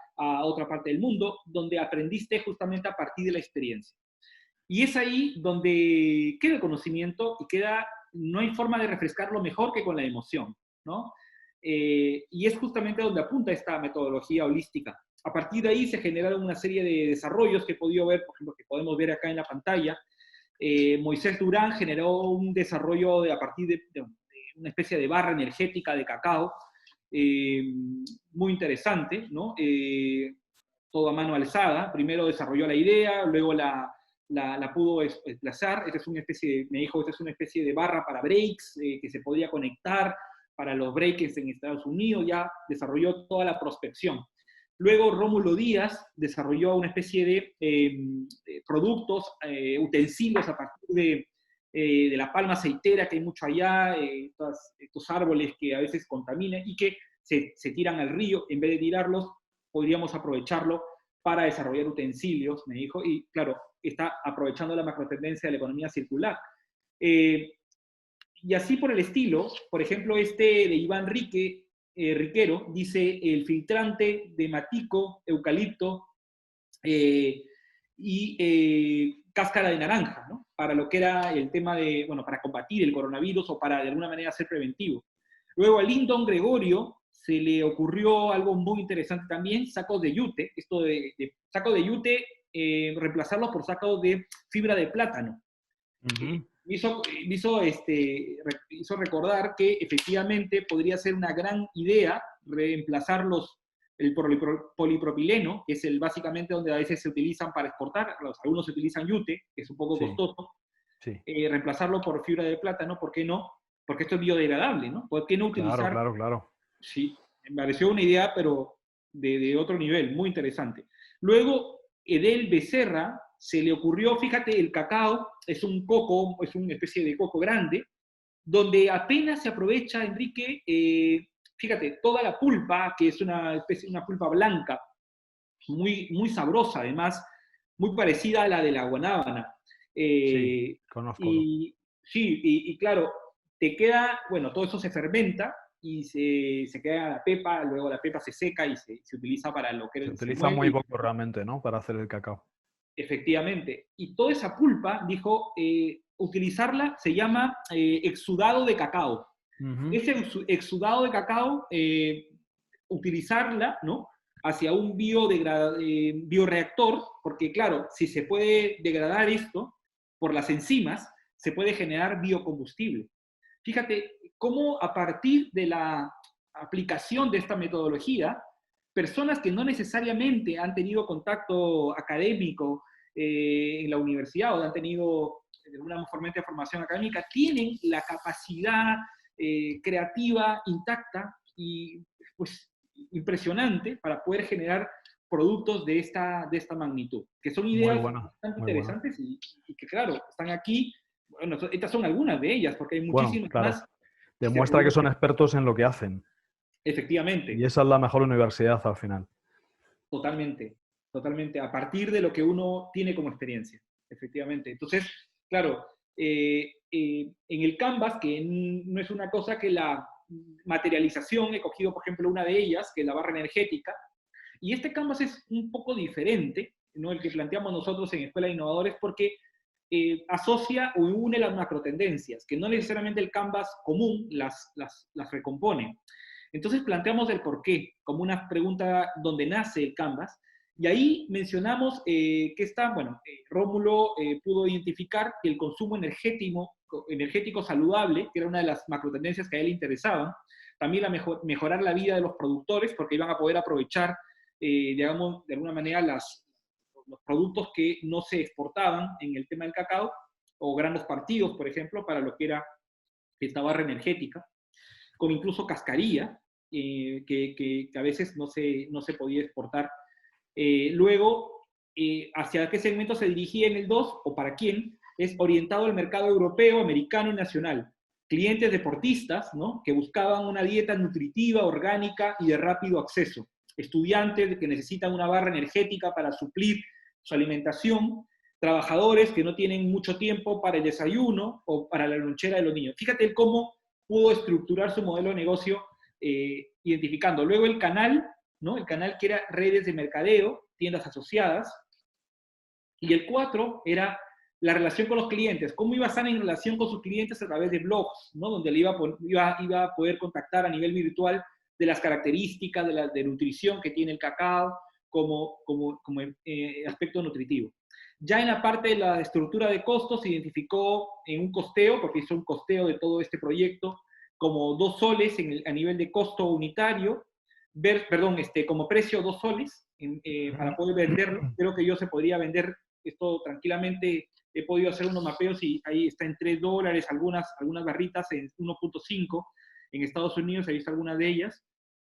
otra parte del mundo, donde aprendiste justamente a partir de la experiencia. Y es ahí donde queda el conocimiento y no hay forma de refrescarlo mejor que con la emoción, ¿no? Y es justamente donde apunta esta metodología holística. A partir de ahí se generaron una serie de desarrollos que he podido ver, por ejemplo, que podemos ver acá en la pantalla. Moisés Durán generó un desarrollo a partir de una especie de barra energética de cacao, muy interesante, ¿no? Todo a mano alzada. Primero desarrolló la idea, luego la pudo desplazar. Esta es una especie me dijo, esta es una especie de barra para breaks que se podía conectar para los breaks en Estados Unidos. Ya desarrolló toda la prospección. Luego Rómulo Díaz desarrolló una especie de productos, utensilios a partir de la palma aceitera que hay mucho allá, estos árboles que a veces contaminan y que se tiran al río. En vez de tirarlos, podríamos aprovecharlo para desarrollar utensilios, me dijo, y claro, está aprovechando la macrotendencia de la economía circular. Y así por el estilo, por ejemplo, de Iván Riquero, dice el filtrante de matico, eucalipto y cáscara de naranja, ¿no? Para lo que era el tema para combatir el coronavirus o para de alguna manera ser preventivo. Luego a Lyndon Gregorio se le ocurrió algo muy interesante también, sacos de yute, esto de saco de yute, reemplazarlos por sacos de fibra de plátano. Hizo recordar que efectivamente podría ser una gran idea reemplazar el polipropileno, que es básicamente donde a veces se utilizan para exportar, algunos utilizan yute, que es un poco costoso, reemplazarlo por fibra de plátano, ¿por qué no? Porque esto es biodegradable, ¿no? ¿Por qué no utilizar? Claro. Sí, me pareció una idea, pero de otro nivel, muy interesante. Luego, Edel Becerra se le ocurrió, fíjate, el cacao es un coco, es una especie de coco grande, donde apenas se aprovecha, Enrique, fíjate, toda la pulpa, que es una pulpa blanca, muy, muy sabrosa, además, muy parecida a la de la guanábana. Sí, conozco. Y claro, te queda, todo eso se fermenta y se queda la pepa, luego la pepa se seca y se utiliza para lo que se utiliza muy poco realmente, ¿no? Para hacer el cacao. Efectivamente. Y toda esa pulpa, dijo, utilizarla se llama exudado de cacao. Ese exudado de cacao utilizarla, ¿no?, hacia un bioreactor, porque claro, si se puede degradar esto por las enzimas, se puede generar biocombustible. Fíjate cómo a partir de la aplicación de esta metodología, personas que no necesariamente han tenido contacto académico en la universidad o han tenido de alguna forma de formación académica, tienen la capacidad creativa intacta y pues impresionante para poder generar productos de esta magnitud, que son ideas bastante interesantes y que claro, están aquí. Bueno, estas son algunas de ellas, porque hay muchísimas más. Demuestra que son expertos en lo que hacen. Efectivamente. Y esa es la mejor universidad al final. Totalmente, totalmente. A partir de lo que uno tiene como experiencia, efectivamente. Entonces, claro, en el Canvas, que no es una cosa que la materialización, he cogido, por ejemplo, una de ellas, que es la barra energética, y este Canvas es un poco diferente, ¿no?, el que planteamos nosotros en Escuela de Innovadores, porque asocia o une las macrotendencias, que no necesariamente el Canvas común las recompone. Entonces planteamos el por qué, como una pregunta donde nace el Canvas, y ahí mencionamos que Rómulo pudo identificar que el consumo energético saludable, que era una de las macrotendencias que a él le interesaban, también mejorar la vida de los productores, porque iban a poder aprovechar, digamos, de alguna manera los productos que no se exportaban en el tema del cacao, o granos partidos, por ejemplo, para lo que era esta barra energética, con incluso cascarilla, que a veces no se podía exportar. Luego, ¿hacia qué segmento se dirigía en el 2 o para quién? Es orientado al mercado europeo, americano y nacional. Clientes deportistas, ¿no?, que buscaban una dieta nutritiva, orgánica y de rápido acceso. Estudiantes que necesitan una barra energética para suplir su alimentación. Trabajadores que no tienen mucho tiempo para el desayuno o para la lonchera de los niños. Fíjate cómo pudo estructurar su modelo de negocio identificando. Luego el canal, ¿no?, el canal que era redes de mercadeo, tiendas asociadas. Y el 4 era la relación con los clientes. Cómo iba a estar en relación con sus clientes a través de blogs, ¿no?, donde le iba a poder contactar a nivel virtual de las características de nutrición que tiene el cacao como aspecto nutritivo. Ya en la parte de la estructura de costos se identificó en un costeo, porque hizo un costeo de todo este proyecto, como 2 soles a nivel de costo unitario, como precio 2 soles para poder venderlo. Creo que yo se podría vender esto tranquilamente. He podido hacer unos mapeos y ahí está en $3, algunas barritas en 1.5. En Estados Unidos he visto algunas de ellas.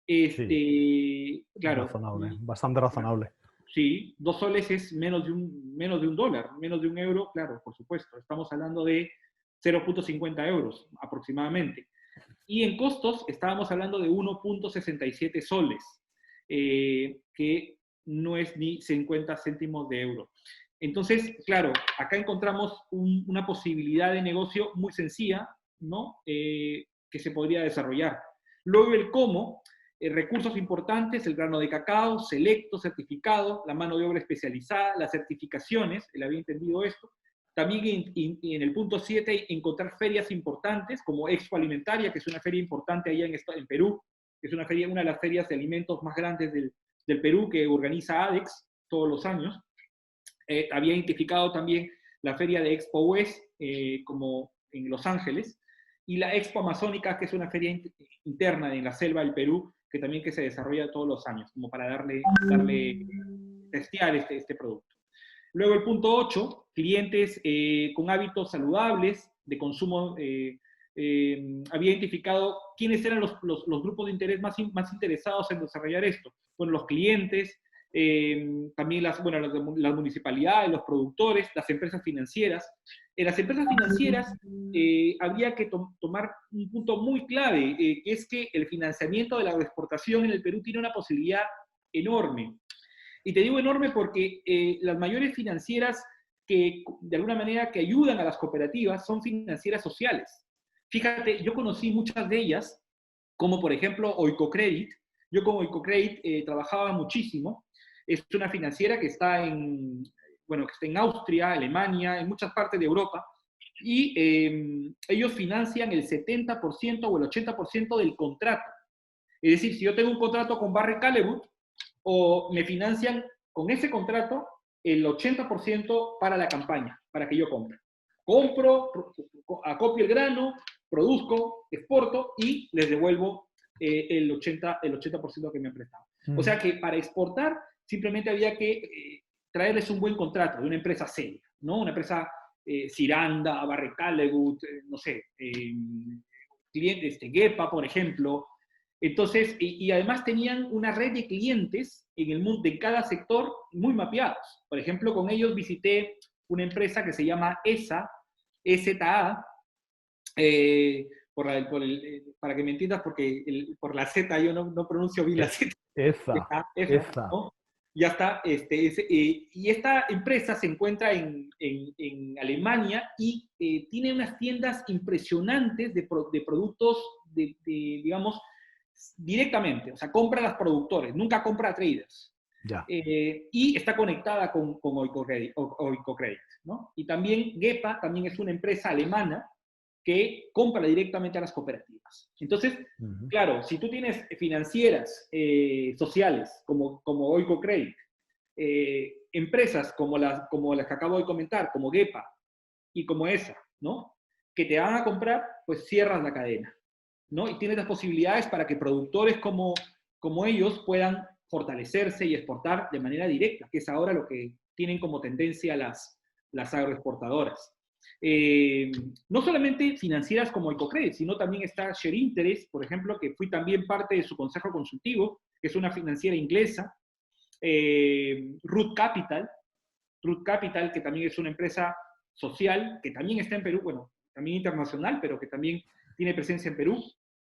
Sí, claro. Razonable, bastante razonable. Sí, 2 soles es menos de un dólar, menos de €1, claro, por supuesto. Estamos hablando de 0.50 euros aproximadamente. Y en costos estábamos hablando de 1.67 soles, que no es ni 50 céntimos de euro. Entonces, claro, acá encontramos una posibilidad de negocio muy sencilla, ¿no?, que se podría desarrollar. Luego el cómo, recursos importantes, el grano de cacao, selecto, certificado, la mano de obra especializada, las certificaciones, él había entendido esto. También en el punto 7, encontrar ferias importantes, como Expo Alimentaria, que es una feria importante allá en Perú, que es una de las ferias de alimentos más grandes del Perú, que organiza ADEX todos los años. Había identificado también la feria de Expo West, como en Los Ángeles, y la Expo Amazónica, que es una feria interna en la selva del Perú, que se desarrolla todos los años, como para testear este producto. Luego el punto 8, clientes con hábitos saludables de consumo. Había identificado quiénes eran los grupos de interés más interesados en desarrollar esto. Bueno, los clientes, también las municipalidades, los productores, las empresas financieras. En las empresas financieras había que tomar un punto muy clave, que es que el financiamiento de la agroexportación en el Perú tiene una posibilidad enorme. Y te digo enorme porque las mayores financieras que, de alguna manera, que ayudan a las cooperativas son financieras sociales. Fíjate, yo conocí muchas de ellas, como por ejemplo Oikocredit. Yo con Oikocredit trabajaba muchísimo. Es una financiera que está en Austria, Alemania, en muchas partes de Europa. Y ellos financian el 70% o el 80% del contrato. Es decir, si yo tengo un contrato con Barry Callebaut, o me financian con ese contrato el 80% para la campaña, para que yo compre. Compro, acopio el grano, produzco, exporto y les devuelvo el 80% que me han prestado. O sea que para exportar simplemente había que traerles un buen contrato de una empresa seria, ¿no? Una empresa Ciranda, Barry Callebaut, no sé, clientes de GEPA, por ejemplo. Entonces, y además tenían una red de clientes en el mundo, de cada sector, muy mapeados. Por ejemplo, con ellos visité una empresa que se llama ESA, EZA, para que me entiendas, porque por la Z yo no pronuncio bien la Z. EZA. ¿No? Ya está. Y esta empresa se encuentra en Alemania y tiene unas tiendas impresionantes de productos, digamos, directamente. O sea, compra a los productores, nunca compra a traders. Ya. Y está conectada con Oiko Credit, ¿no? Y también GEPA también es una empresa alemana que compra directamente a las cooperativas. Entonces, claro, si tú tienes financieras sociales como Oiko Credit, empresas como las que acabo de comentar, como GEPA y como ESA, ¿no? Que te van a comprar, pues cierras la cadena, ¿no? Y tienes las posibilidades para que productores como ellos puedan fortalecerse y exportar de manera directa, que es ahora lo que tienen como tendencia las agroexportadoras. No solamente financieras como Ecocredit, sino también está Share Interest, por ejemplo, que fui también parte de su consejo consultivo, que es una financiera inglesa, Root Capital, que también es una empresa social, que también está en Perú, bueno, también internacional, pero que también tiene presencia en Perú.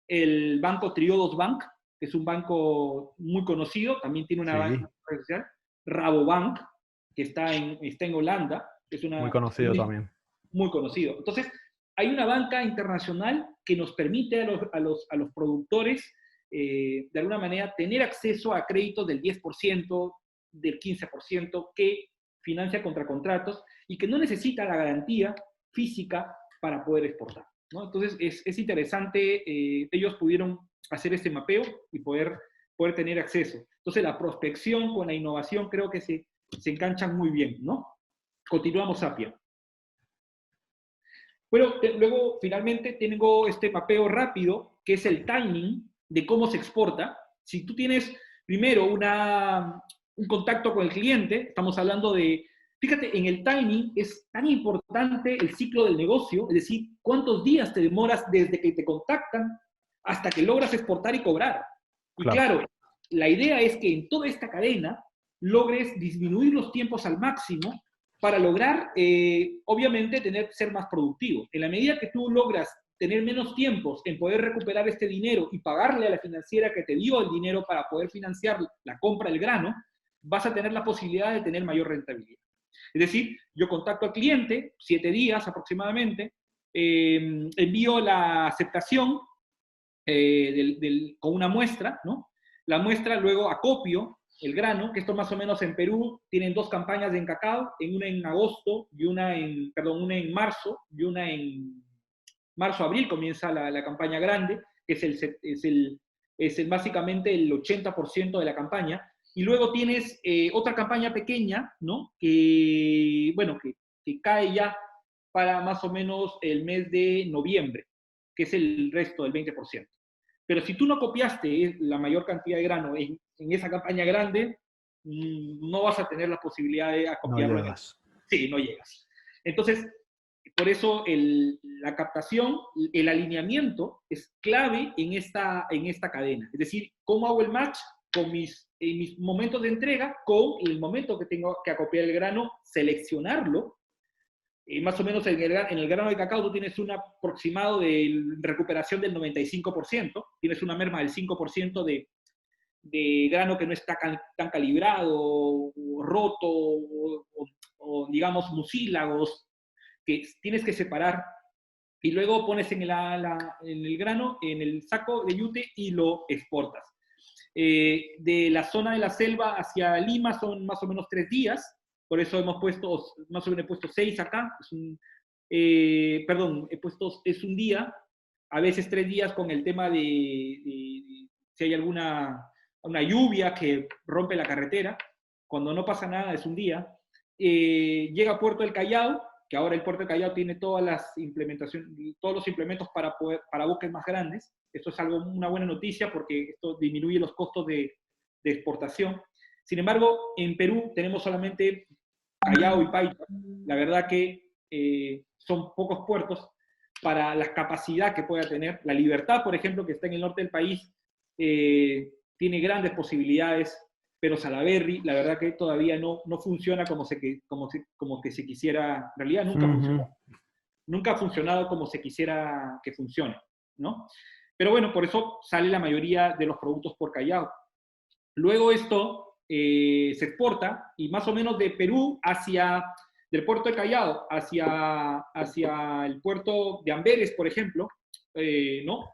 El banco Triodos Bank, que es un banco muy conocido, también tiene una banca social. Rabobank, que está en Holanda, que es una... Muy conocido también. Muy conocido. Entonces, hay una banca internacional que nos permite a los productores, de alguna manera, tener acceso a créditos del 10%, del 15%, que financia contra contratos y que no necesita la garantía física para poder exportar, ¿no? Entonces, es interesante, ellos pudieron hacer este mapeo y poder tener acceso. Entonces, la prospección con la innovación creo que se enganchan muy bien, ¿no? Continuamos, Apia. Bueno, luego, finalmente, tengo este mapeo rápido, que es el timing de cómo se exporta. Si tú tienes, primero, un contacto con el cliente, estamos hablando de... Fíjate, en el timing es tan importante el ciclo del negocio, es decir, cuántos días te demoras desde que te contactan hasta que logras exportar y cobrar. Y claro, la idea es que en toda esta cadena logres disminuir los tiempos al máximo para lograr, obviamente, ser más productivo. En la medida que tú logras tener menos tiempos en poder recuperar este dinero y pagarle a la financiera que te dio el dinero para poder financiar la compra del grano, vas a tener la posibilidad de tener mayor rentabilidad. Es decir, yo contacto al cliente, 7 días aproximadamente, envío la aceptación con una muestra, ¿no? La muestra luego acopio el grano, que esto más o menos en Perú tienen 2 campañas en cacao, una en agosto y una en marzo, y una en marzo-abril comienza la campaña grande, que es básicamente el 80% de la campaña, y luego tienes otra campaña pequeña, ¿no? Que cae ya para más o menos el mes de noviembre, que es el resto del 20%. Pero si tú no copiaste la mayor cantidad de grano en esa campaña grande, no vas a tener la posibilidad de acopiarlo. No llegas. Sí, no llegas. Entonces, por eso la captación, el alineamiento es clave en esta cadena. Es decir, ¿cómo hago el match con mis momentos de entrega con el momento que tengo que acopiar el grano, seleccionarlo? Más o menos en el grano de cacao tú tienes un aproximado de recuperación del 95%, tienes una merma del 5% de grano que no está tan calibrado, o roto, o digamos mucílagos, que tienes que separar, y luego pones en el grano, en el saco de yute y lo exportas. De la zona de la selva hacia Lima son más o menos 3 días, por eso hemos puesto, más o menos he puesto 6 acá, es un día, a veces 3 días con el tema de si hay una lluvia que rompe la carretera, cuando no pasa nada es un día. Llega a Puerto del Callao, que ahora el Puerto del Callao tiene todas las implementaciones, todos los implementos para buques más grandes. Esto es una buena noticia porque esto disminuye los costos de exportación. Sin embargo, en Perú tenemos solamente Callao y Paita. La verdad que son pocos puertos para la capacidad que pueda tener. La Libertad, por ejemplo, que está en el norte del país, tiene grandes posibilidades, pero Salaberry, la verdad que todavía no funciona como que se quisiera. En realidad nunca funcionó. Nunca ha funcionado como se quisiera que funcione, ¿no? Pero bueno, por eso sale la mayoría de los productos por Callao. Luego esto se exporta y más o menos de Perú del puerto de Callao hacia el puerto de Amberes, por ejemplo, ¿no?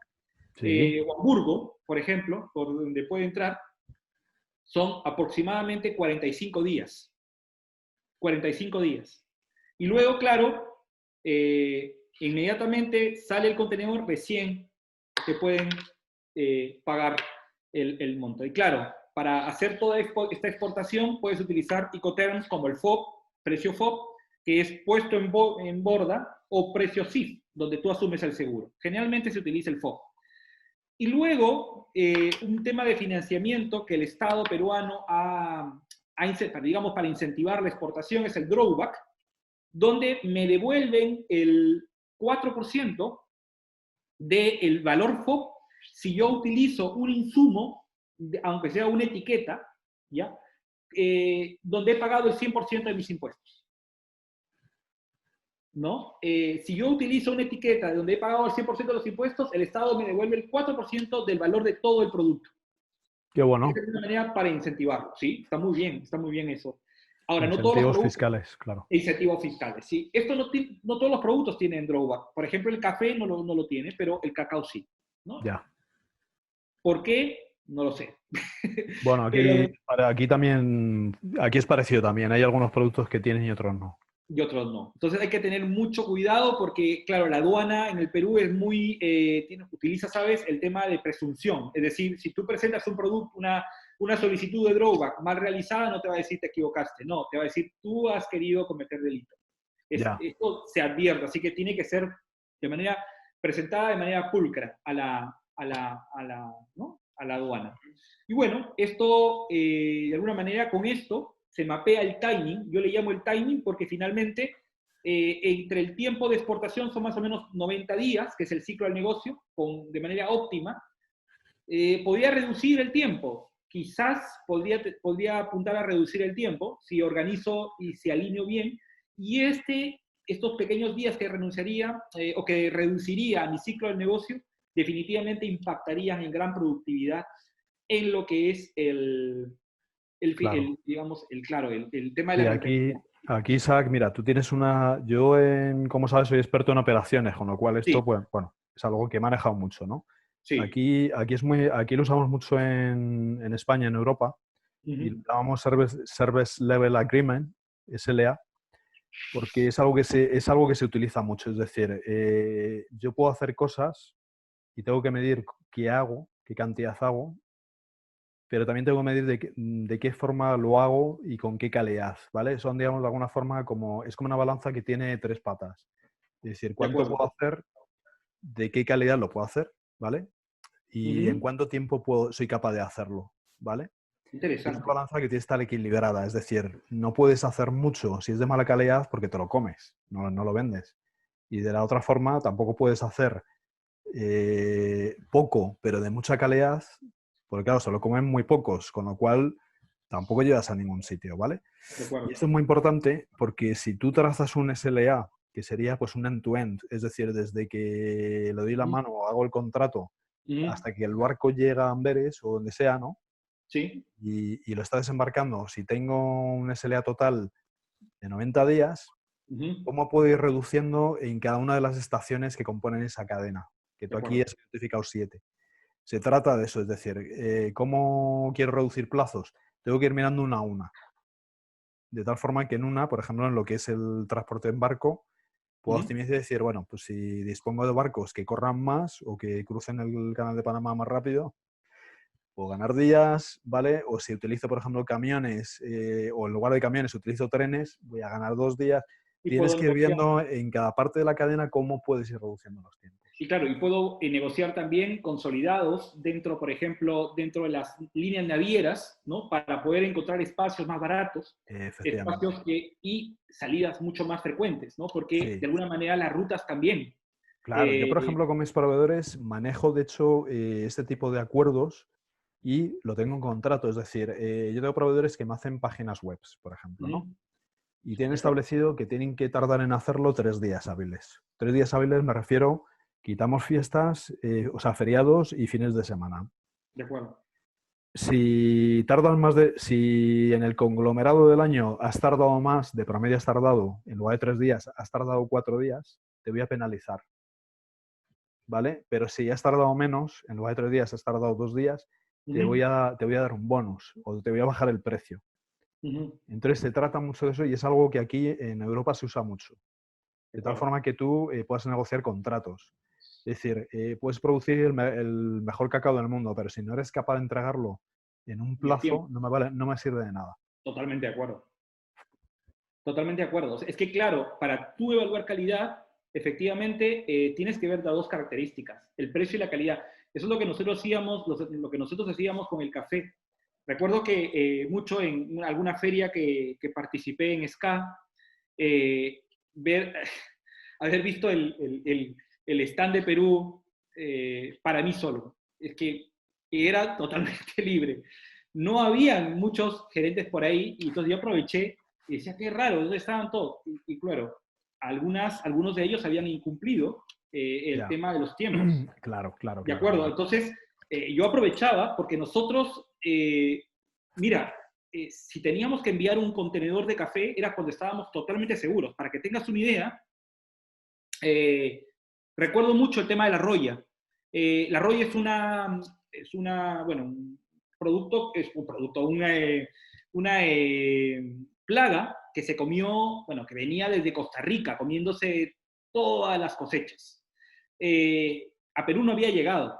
Sí. O Hamburgo, por ejemplo, por donde puede entrar, son aproximadamente 45 días. 45 días. Y luego, claro, inmediatamente sale el contenedor, recién te pueden pagar el monto. Y claro, para hacer toda esta exportación puedes utilizar Incoterms como el FOB, precio FOB, que es puesto en borda, o precio CIF, donde tú asumes el seguro. Generalmente se utiliza el FOB. Y luego, un tema de financiamiento que el Estado peruano digamos, para incentivar la exportación es el drawback, donde me devuelven el 4% del valor FOB si yo utilizo un insumo, aunque sea una etiqueta, ¿ya? Donde he pagado el 100% de mis impuestos, ¿no? Si yo utilizo una etiqueta donde he pagado el 100% de los impuestos, el Estado me devuelve el 4% del valor de todo el producto. Qué bueno. Esa es una manera para incentivarlo, ¿sí? Está muy bien eso. Ahora, no todos los Incentivos productos, fiscales, claro. incentivos fiscales, ¿sí? Esto no todos los productos tienen drawback. Por ejemplo, el café no lo tiene, pero el cacao sí, ¿no? Ya. ¿Por qué? No lo sé. Bueno, Pero, aquí también, aquí es parecido también. Hay algunos productos que tienen y otros no. y otros no. Entonces hay que tener mucho cuidado porque, claro, la aduana en el Perú es utiliza, ¿sabes?, el tema de presunción. Es decir, si tú presentas un producto, una solicitud de drawback mal realizada, no te va a decir te equivocaste, no, te va a decir tú has querido cometer delito. Ya. Esto se advierte, así que tiene que ser presentada de manera pulcra ¿no?, a la aduana. Y bueno, esto, de alguna manera, con esto se mapea el timing. Yo le llamo el timing porque finalmente entre el tiempo de exportación son más o menos 90 días, que es el ciclo del negocio, de manera óptima. Podría reducir el tiempo. Quizás podría apuntar a reducir el tiempo si organizo y si alineo bien. Y estos pequeños días que renunciaría o que reduciría mi ciclo del negocio, definitivamente impactarían en gran productividad en lo que es Claro. digamos, el tema de Sí, la aquí, rentabilidad. aquí, Isaac, mira, tú tienes como sabes, soy experto en operaciones, con lo cual esto, Sí, pues, bueno, es algo que he manejado mucho, ¿no? sí. Aquí lo usamos mucho en España, en Europa, y lo Uh-huh. llamamos Service Level Agreement, SLA, porque es algo que se utiliza mucho. Es decir, yo puedo hacer cosas y tengo que medir qué hago, qué cantidad hago, pero también tengo que medir de qué forma lo hago y con qué calidad, ¿vale? Son, digamos, de alguna forma es como una balanza que tiene tres patas. Es decir, De cuánto acuerdo. puedo hacer, de qué calidad lo puedo hacer, ¿vale? Y en Uh-huh. cuánto tiempo soy capaz de hacerlo, ¿vale? Y es una Interesante. balanza que tiene que estar equilibrada, es decir, no puedes hacer mucho si es de mala calidad porque te lo comes, no lo vendes. Y de la otra forma, tampoco puedes hacer poco, pero de mucha calidad, porque claro, se lo comen muy pocos, con lo cual tampoco llegas a ningún sitio, ¿vale? De Y acuerdo. esto es muy importante porque si tú trazas un SLA, que sería pues un end-to-end, es decir, desde que le doy la Uh-huh. mano o hago el contrato Uh-huh. hasta que el barco llega a Amberes o donde sea, ¿no? Sí, Y lo está desembarcando, si tengo un SLA total de 90 días, uh-huh. ¿cómo puedo ir reduciendo en cada una de las estaciones que componen esa cadena? Que De tú aquí acuerdo. has identificado 7. Se trata de eso, es decir, ¿cómo quiero reducir plazos? Tengo que ir mirando una a una. De tal forma que en una, por ejemplo, en lo que es el transporte en barco, puedo Uh-huh. optimizar y decir, bueno, pues si dispongo de barcos que corran más o que crucen el canal de Panamá más rápido, puedo ganar días, ¿vale? O si utilizo, por ejemplo, camiones, o en lugar de camiones utilizo trenes, voy a ganar 2 días. Y Tienes puedo que ir negociar. viendo en cada parte de la cadena cómo puedes ir reduciendo los tiempos. Y claro, y puedo negociar también consolidados dentro, por ejemplo, dentro de las líneas navieras, ¿no? Para poder encontrar espacios más baratos, Efectivamente. y salidas mucho más frecuentes, ¿no? Porque Sí, de alguna manera las rutas también. claro. Yo, por Eh, ejemplo, con mis proveedores manejo, de hecho, este tipo de acuerdos y lo tengo en contrato. Es decir, yo tengo proveedores que me hacen páginas web, por ejemplo, ¿no? Y tienen de acuerdo, establecido que tienen que tardar en hacerlo 3 días hábiles. 3 días hábiles me refiero, quitamos fiestas, o sea, feriados y fines de semana. de acuerdo. Si en el conglomerado del año has tardado más, de promedio has tardado, en lugar de 3 días, has tardado 4 días, te voy a penalizar, ¿vale? Pero si has tardado menos, en lugar de 3 días has tardado 2 días, Ujú, te voy a dar un bonus o te voy a bajar el precio. ujú, Entonces se trata mucho de eso y es algo que aquí en Europa se usa mucho. de De tal acuerdo. forma que tú puedas negociar contratos. Es decir, puedes producir el mejor cacao del mundo, pero si no eres capaz de entregarlo en un En el tiempo, plazo, no me sirve de nada. totalmente de acuerdo. Totalmente de acuerdo. Es que, claro, para tú evaluar calidad, efectivamente, tienes que ver las dos características, el precio y la calidad. Eso es lo que nosotros hacíamos, lo que nosotros hacíamos con el café. Recuerdo que mucho en alguna feria que participé en SCA, ver, haber visto el stand de Perú para mí solo. Es que era totalmente libre. No habían muchos gerentes por ahí y entonces yo aproveché y decía, qué raro, ¿dónde estaban todos? Y claro, algunos de ellos habían incumplido el Ya. tema de los tiempos. Claro, claro, ¿De claro, acuerdo? claro. Entonces, yo aprovechaba porque nosotros, mira, si teníamos que enviar un contenedor de café era cuando estábamos totalmente seguros. Para que tengas una idea, eh, recuerdo mucho el tema de la roya. La roya bueno, un producto, una plaga que se comió, bueno, que venía desde Costa Rica, comiéndose todas las cosechas. A Perú no había llegado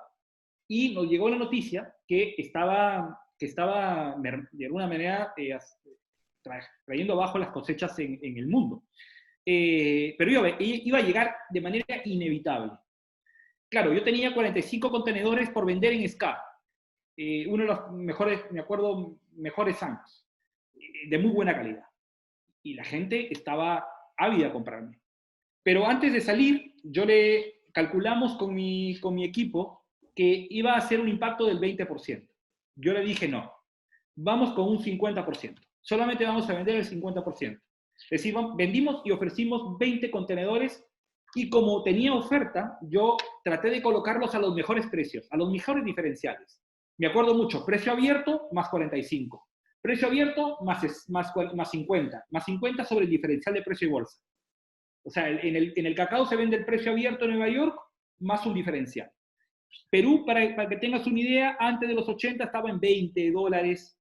y nos llegó la noticia que estaba de alguna manera trayendo abajo las cosechas en el mundo. Pero iba a llegar de manera inevitable. Claro, yo tenía 45 contenedores por vender en SCA, uno de los mejores, me acuerdo, mejores años, de muy buena calidad. Y la gente estaba ávida a comprarme. Pero antes de salir, calculamos con mi equipo que iba a ser un impacto del 20%. Yo le dije, no, vamos con un 50%. Solamente vamos a vender el 50%. Es decir, vendimos y ofrecimos 20 contenedores y como tenía oferta, yo traté de colocarlos a los mejores precios, a los mejores diferenciales. Me acuerdo mucho, precio abierto más 45, precio abierto más 50, más 50 sobre el diferencial de precio y bolsa. O sea, en el cacao se vende el precio abierto en Nueva York más un diferencial. Perú, para que tengas una idea, antes de los 80 estaba en $20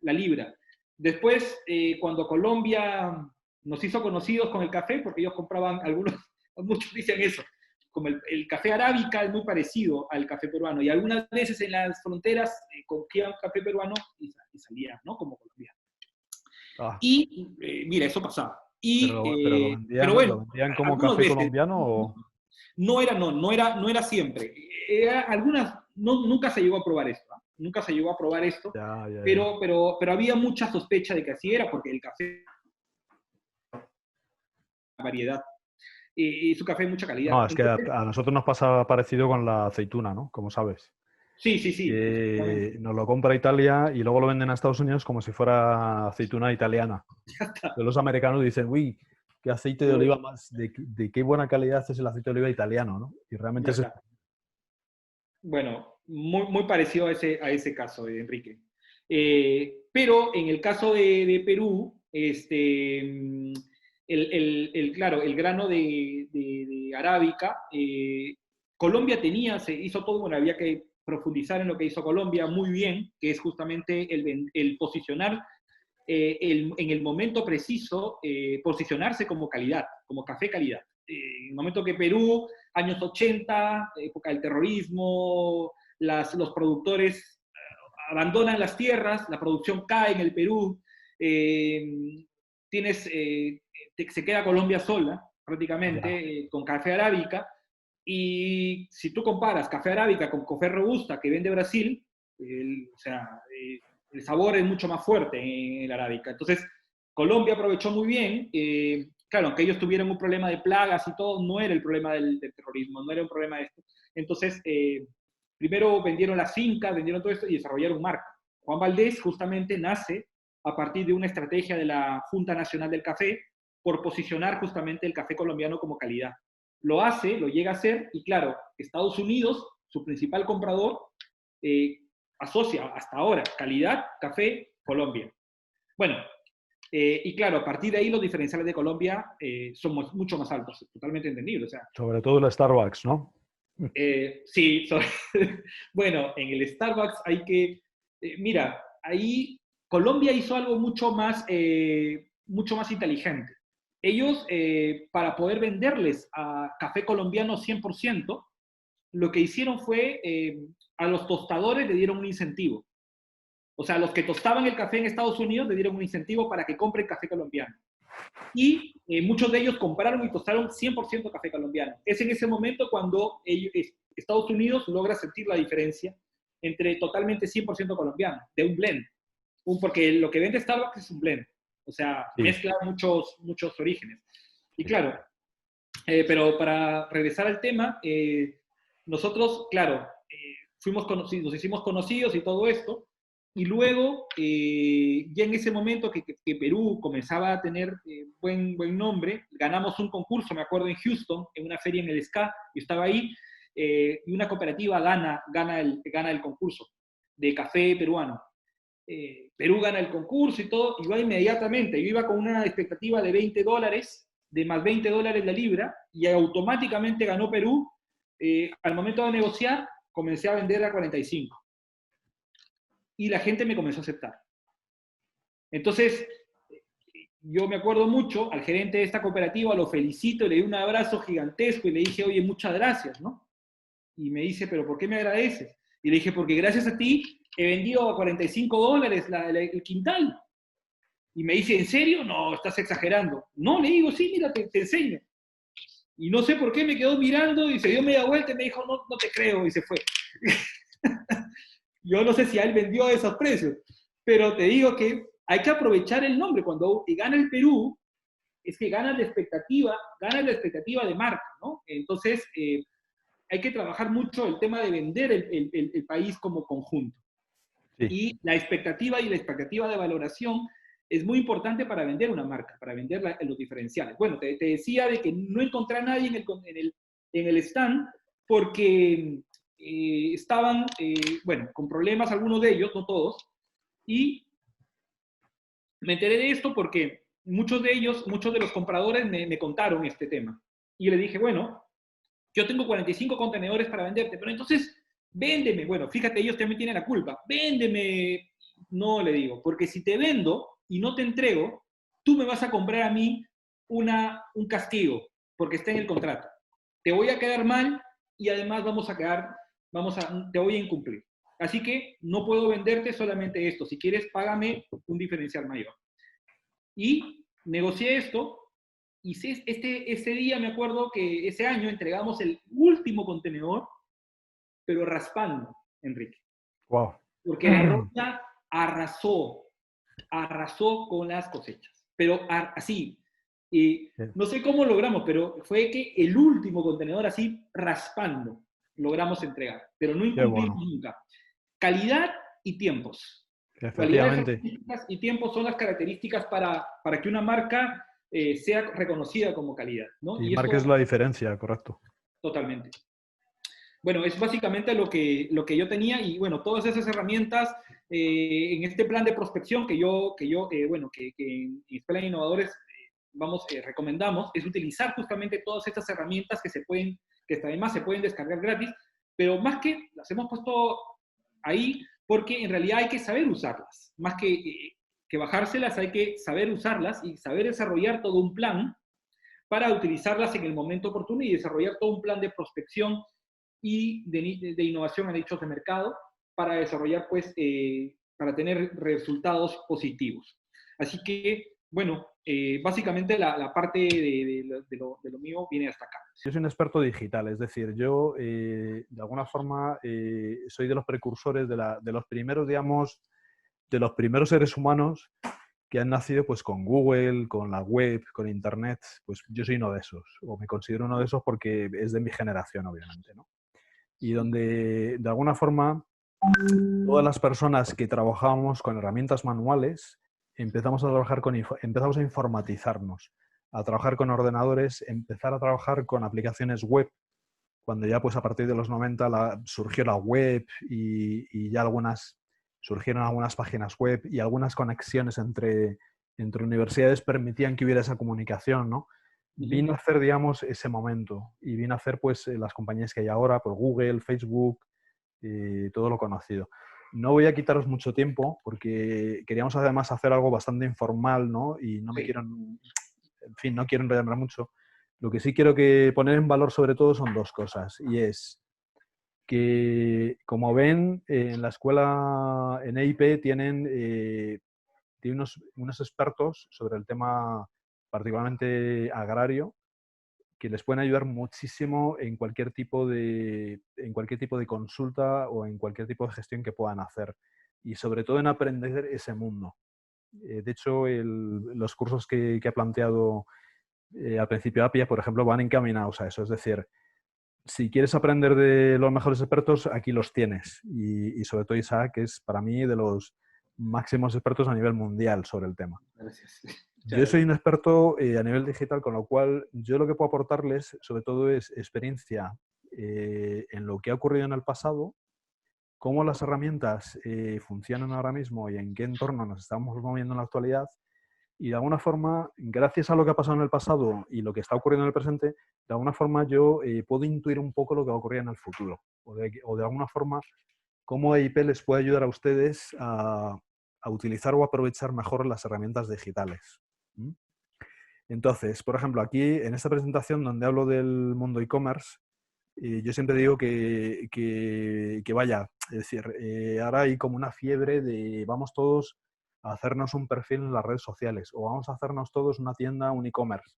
la libra. Después, cuando Colombia nos hizo conocidos con el café, porque ellos compraban, muchos dicen eso, como el café arábica es muy parecido al café peruano, y algunas veces en las fronteras cogían café peruano y salían, ¿no? Como colombiano. Ah, Y mira, eso pasaba. pero Pero bueno, lo vendían como algunas café veces colombiano o... no era siempre. Nunca se llegó a probar esto, ¿eh? Nunca se llegó a probar esto, Ya, ya, ya. pero había mucha sospecha de que así era, porque el café, variedad, y su café de mucha calidad. No, es que Entonces, a nosotros nos pasa parecido con la aceituna, ¿no? Como sabes. sí, sí, sí, efectivamente. Nos lo compra Italia y luego lo venden a Estados Unidos como si fuera aceituna italiana. Los americanos dicen, uy, qué aceite de oliva más, de qué buena calidad es el aceite de oliva italiano, ¿no? Y realmente Ya es... está. Bueno, muy, muy parecido a ese caso, Enrique. Pero en el caso de Perú, claro, el grano de arábica, Colombia se hizo todo, bueno, había que profundizar en lo que hizo Colombia muy bien, que es justamente el posicionar en el momento preciso, posicionarse como calidad, como café calidad. En el momento que Perú, años 80, época del terrorismo, los productores abandonan las tierras, la producción cae en el Perú, se queda Colombia sola, prácticamente, con café arábica, y si tú comparas café arábica con café robusta que vende Brasil, o sea, el sabor es mucho más fuerte en el arábica. Entonces, Colombia aprovechó muy bien, claro, aunque ellos tuvieron un problema de plagas y todo, no era el problema del terrorismo, no era un problema de esto. Entonces, primero vendieron las fincas, vendieron todo esto y desarrollaron marca. Juan Valdez justamente nace a partir de una estrategia de la Junta Nacional del Café por posicionar justamente el café colombiano como calidad. Lo hace, lo llega a hacer, y claro, Estados Unidos, su principal comprador, asocia hasta ahora calidad, café, Colombia. Bueno, y claro, a partir de ahí los diferenciales de Colombia son mucho más altos, totalmente entendible. O sea, sobre todo la Starbucks, ¿no? Sí, bueno, en el Starbucks hay que, mira, ahí Colombia hizo algo mucho más inteligente. Ellos, para poder venderles a café colombiano 100%, lo que hicieron fue, a los tostadores le dieron un incentivo. O sea, los que tostaban el café en Estados Unidos le dieron un incentivo para que compren café colombiano. Y muchos de ellos compraron y tostaron 100% café colombiano. Es en ese momento cuando Estados Unidos logra sentir la diferencia entre totalmente 100% colombiano, de un blend. Porque lo que vende Starbucks es un blend. O sea, sí, mezcla muchos orígenes. Y claro, pero para regresar al tema, nosotros, claro, nos hicimos conocidos y todo esto, y luego, ya en ese momento que Perú comenzaba a tener buen nombre, ganamos un concurso, me acuerdo, en Houston, en una feria en el SCA, yo estaba ahí, y una cooperativa gana el concurso de café peruano. Perú gana el concurso y todo, y va inmediatamente, yo iba con una expectativa de $20, de más $20 la libra, y automáticamente ganó Perú. Al momento de negociar, comencé a vender a 45. Y la gente me comenzó a aceptar. Entonces, yo me acuerdo mucho, al gerente de esta cooperativa lo felicito, le di un abrazo gigantesco y le dije, oye, muchas gracias, ¿no? Y me dice, ¿pero por qué me agradeces? Y le dije, porque gracias a ti he vendido a $45 el quintal. Y me dice, ¿en serio? No, estás exagerando. No, le digo, sí, mira, te enseño. Y no sé por qué me quedó mirando y se dio media vuelta y me dijo, no te creo, y se fue. Yo no sé si a él vendió a esos precios, pero te digo que hay que aprovechar el nombre. Cuando gana el Perú, es que gana la expectativa de marca, ¿no? Entonces, hay que trabajar mucho el tema de vender el país como conjunto. Sí. Y la expectativa de valoración es muy importante para vender una marca, para vender los diferenciales. Bueno, te decía de que no encontré a nadie en el stand porque estaban, bueno, con problemas algunos de ellos, no todos, y me enteré de esto porque muchos de los compradores me contaron este tema. Y le dije, bueno, yo tengo 45 contenedores para venderte, pero entonces, véndeme. Bueno, fíjate, ellos también tienen la culpa. Véndeme. No, le digo, porque si te vendo y no te entrego, tú me vas a comprar a mí un castigo, porque está en el contrato. Te voy a quedar mal y además te voy a incumplir. Así que no puedo venderte solamente esto. Si quieres, págame un diferencial mayor. Y negocié esto, y ese día me acuerdo que ese año entregamos el último contenedor, pero raspando, Enrique. Wow. Porque la roya arrasó con las cosechas. Pero así, no sé cómo logramos, pero fue que el último contenedor así raspando logramos entregar, pero no incumplimos nunca. Calidad y tiempos. Efectivamente. Calidad y tiempos son las características para que una marca sea reconocida como calidad, ¿no? Y marques la diferencia, correcto. Totalmente. Bueno, es básicamente lo que yo tenía, y bueno, todas esas herramientas en este plan de prospección que en Escuela de Innovadores recomendamos, es utilizar justamente todas estas herramientas que además se pueden descargar gratis, pero más que las hemos puesto ahí porque en realidad hay que saber usarlas, más que bajárselas, hay que saber usarlas y saber desarrollar todo un plan para utilizarlas en el momento oportuno y desarrollar todo un plan de prospección y de innovación a nichos de mercado para desarrollar, pues, para tener resultados positivos. Así que, bueno, básicamente la parte de lo mío viene hasta acá. Yo soy un experto digital, es decir, yo de alguna forma soy de los precursores de los primeros, digamos, de los primeros seres humanos que han nacido pues con Google, con la web, con Internet. Pues yo soy uno de esos, o me considero uno de esos porque es de mi generación, obviamente, ¿no? Y donde de alguna forma todas las personas que trabajábamos con herramientas manuales empezamos a trabajar empezamos a informatizarnos, a trabajar con ordenadores, empezar a trabajar con aplicaciones web, cuando ya pues a partir de los 90 surgió la web y ya surgieron algunas páginas web y algunas conexiones entre universidades permitían que hubiera esa comunicación, ¿no? Vino a hacer, digamos, ese momento y vino a hacer pues las compañías que hay ahora, pues Google, Facebook y todo lo conocido. No voy a quitaros mucho tiempo porque queríamos además hacer algo bastante informal, ¿no? Y no me quiero, en fin, no quiero enrollarme mucho. Lo que sí quiero que poner en valor sobre todo son dos cosas, y es que, como ven, en la escuela en EIP tienen unos expertos sobre el tema particularmente agrario que les pueden ayudar muchísimo en cualquier tipo de consulta o en cualquier tipo de gestión que puedan hacer, y sobre todo en aprender ese mundo. De hecho, los cursos que ha planteado al principio APIA, por ejemplo, van encaminados a eso. Es decir, si quieres aprender de los mejores expertos, aquí los tienes. Y sobre todo Isaac, que es para mí de los máximos expertos a nivel mundial sobre el tema. Gracias. Yo soy un experto a nivel digital, con lo cual yo lo que puedo aportarles sobre todo es experiencia en lo que ha ocurrido en el pasado, cómo las herramientas funcionan ahora mismo y en qué entorno nos estamos moviendo en la actualidad. Y de alguna forma, gracias a lo que ha pasado en el pasado y lo que está ocurriendo en el presente, de alguna forma yo puedo intuir un poco lo que va a ocurrir en el futuro. O de alguna forma, cómo EIP les puede ayudar a ustedes a utilizar o aprovechar mejor las herramientas digitales. ¿Mm? Entonces, por ejemplo, aquí en esta presentación donde hablo del mundo e-commerce, yo siempre digo que vaya, es decir, ahora hay como una fiebre de vamos todos a hacernos un perfil en las redes sociales o vamos a hacernos todos una tienda, un e-commerce.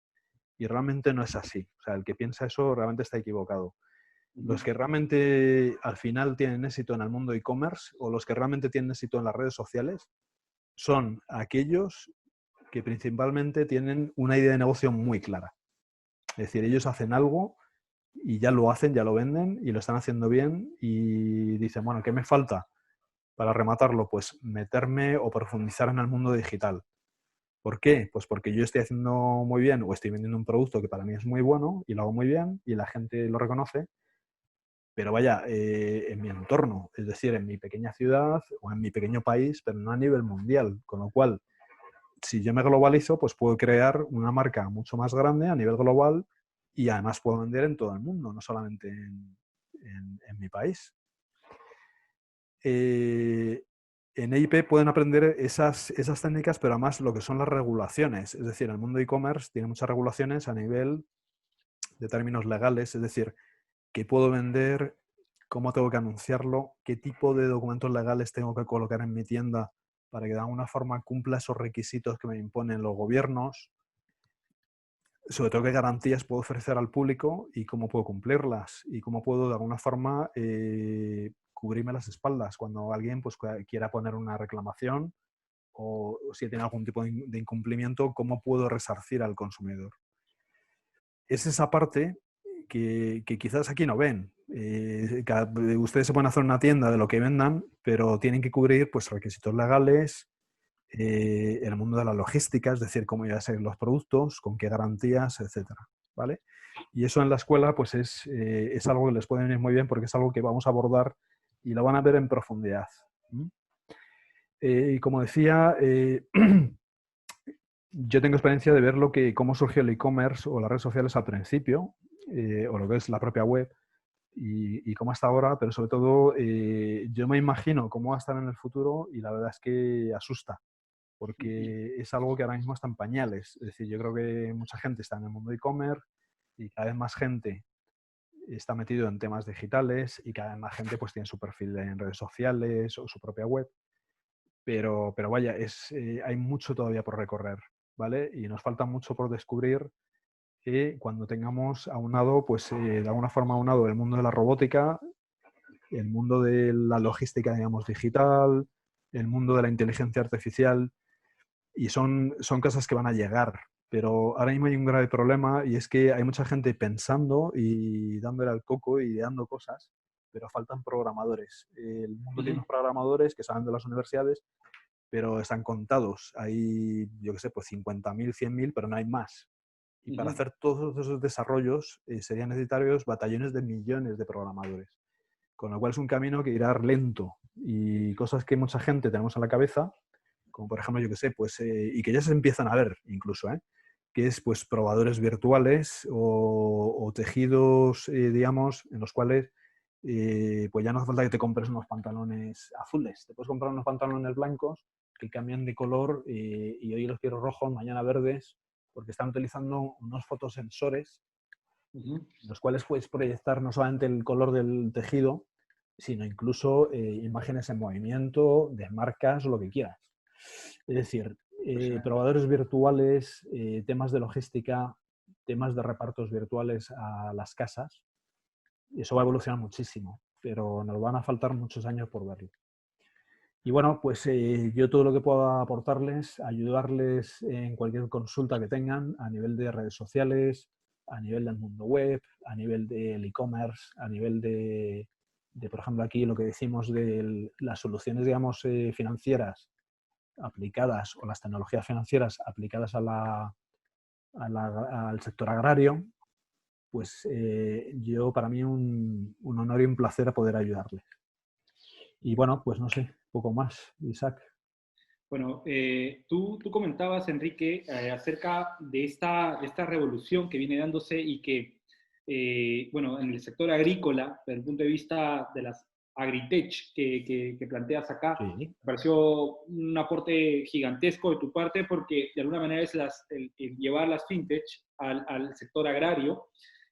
Y realmente no es así. O sea, el que piensa eso realmente está equivocado. Los que realmente al final tienen éxito en el mundo e-commerce o los que realmente tienen éxito en las redes sociales son aquellos que principalmente tienen una idea de negocio muy clara. Es decir, ellos hacen algo y ya lo hacen, ya lo venden y lo están haciendo bien y dicen, bueno, ¿qué me falta para rematarlo? Pues meterme o profundizar en el mundo digital. ¿Por qué? Pues porque yo estoy haciendo muy bien o estoy vendiendo un producto que para mí es muy bueno y lo hago muy bien y la gente lo reconoce, pero vaya, en mi entorno, es decir, en mi pequeña ciudad o en mi pequeño país, pero no a nivel mundial, con lo cual, si yo me globalizo, pues puedo crear una marca mucho más grande a nivel global y además puedo vender en todo el mundo, no solamente en mi país. En EIP pueden aprender esas técnicas, pero además lo que son las regulaciones. Es decir, el mundo e-commerce tiene muchas regulaciones a nivel de términos legales, es decir, qué puedo vender, cómo tengo que anunciarlo, qué tipo de documentos legales tengo que colocar en mi tienda para que de alguna forma cumpla esos requisitos que me imponen los gobiernos, sobre todo qué garantías puedo ofrecer al público y cómo puedo cumplirlas y cómo puedo de alguna forma cubrirme las espaldas cuando alguien pues, quiera poner una reclamación o si tiene algún tipo de incumplimiento, cómo puedo resarcir al consumidor. Es esa parte que quizás aquí no ven. Ustedes se pueden hacer una tienda de lo que vendan, pero tienen que cubrir pues, requisitos legales, el mundo de la logística, es decir, cómo iban a ser los productos, con qué garantías, etcétera, ¿vale? Y eso en la escuela pues es algo que les puede venir muy bien porque es algo que vamos a abordar y lo van a ver en profundidad. Y como decía, yo tengo experiencia de ver cómo surgió el e-commerce o las redes sociales al principio, o lo que es la propia web, y cómo hasta ahora, pero sobre todo yo me imagino cómo va a estar en el futuro y la verdad es que asusta, porque es algo que ahora mismo está en pañales. Es decir, yo creo que mucha gente está en el mundo de e-commerce y cada vez más gente está metido en temas digitales y cada vez más gente pues tiene su perfil en redes sociales o su propia web. Pero vaya, hay mucho todavía por recorrer, ¿vale? Y nos falta mucho por descubrir cuando tengamos aunado, pues de alguna forma aunado el mundo de la robótica, el mundo de la logística, digamos, digital, el mundo de la inteligencia artificial, y son cosas que van a llegar. Pero ahora mismo hay un grave problema y es que hay mucha gente pensando y dándole al coco y ideando cosas, pero faltan programadores. El mundo tiene unos programadores que salen de las universidades, pero están contados. Hay, yo qué sé, pues 50.000, 100.000, pero no hay más. Y para hacer todos esos desarrollos serían necesarios batallones de millones de programadores. Con lo cual es un camino que irá lento. Y cosas que mucha gente tenemos en la cabeza, como por ejemplo, yo qué sé, pues, y que ya se empiezan a ver incluso, que es pues probadores virtuales o tejidos, digamos, en los cuales pues ya no hace falta que te compres unos pantalones azules. Te puedes comprar unos pantalones blancos que cambian de color y hoy los quiero rojos, mañana verdes, porque están utilizando unos fotosensores los cuales puedes proyectar no solamente el color del tejido, sino incluso imágenes en movimiento, de marcas o lo que quieras. Es decir, probadores virtuales, temas de logística, temas de repartos virtuales a las casas. Y eso va a evolucionar muchísimo, pero nos van a faltar muchos años por verlo. Y bueno, pues yo todo lo que pueda aportarles, ayudarles en cualquier consulta que tengan a nivel de redes sociales, a nivel del mundo web, a nivel del e-commerce, a nivel por ejemplo, aquí lo que decimos de las soluciones, digamos, financieras aplicadas o las tecnologías financieras aplicadas al sector agrario, pues para mí un honor y un placer poder ayudarles. Y bueno, pues no sé, poco más, Isaac. Bueno, tú comentabas, Enrique, acerca de esta revolución que viene dándose y que, bueno, en el sector agrícola, desde el punto de vista de las agritech que planteas acá, Sí. me pareció un aporte gigantesco de tu parte porque de alguna manera es el llevar las fintech al sector agrario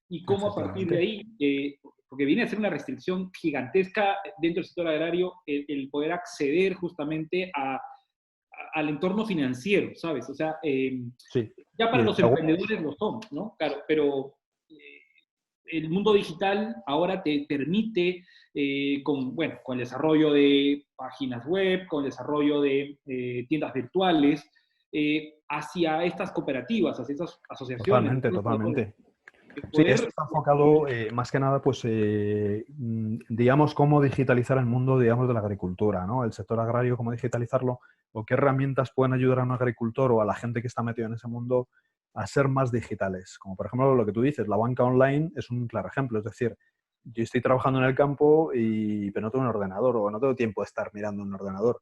y cómo a partir de ahí, porque viene a ser una restricción gigantesca dentro del sector agrario, el poder acceder justamente al entorno financiero, ¿sabes? O sea, Sí. ya para los emprendedores lo son, ¿no? Claro, pero el mundo digital ahora te permite, con el desarrollo de páginas web, con el desarrollo de tiendas virtuales, hacia estas cooperativas, hacia estas asociaciones. Totalmente. Sí, Poder... esto está enfocado más que nada, pues, digamos, cómo digitalizar el mundo, digamos, de la agricultura, ¿no? El sector agrario, cómo digitalizarlo, o qué herramientas pueden ayudar a un agricultor o a la gente que está metido en ese mundo a ser más digitales. Como por ejemplo lo que tú dices, la banca online es un claro ejemplo. Es decir, yo estoy trabajando en el campo pero no tengo un ordenador o no tengo tiempo de estar mirando un ordenador.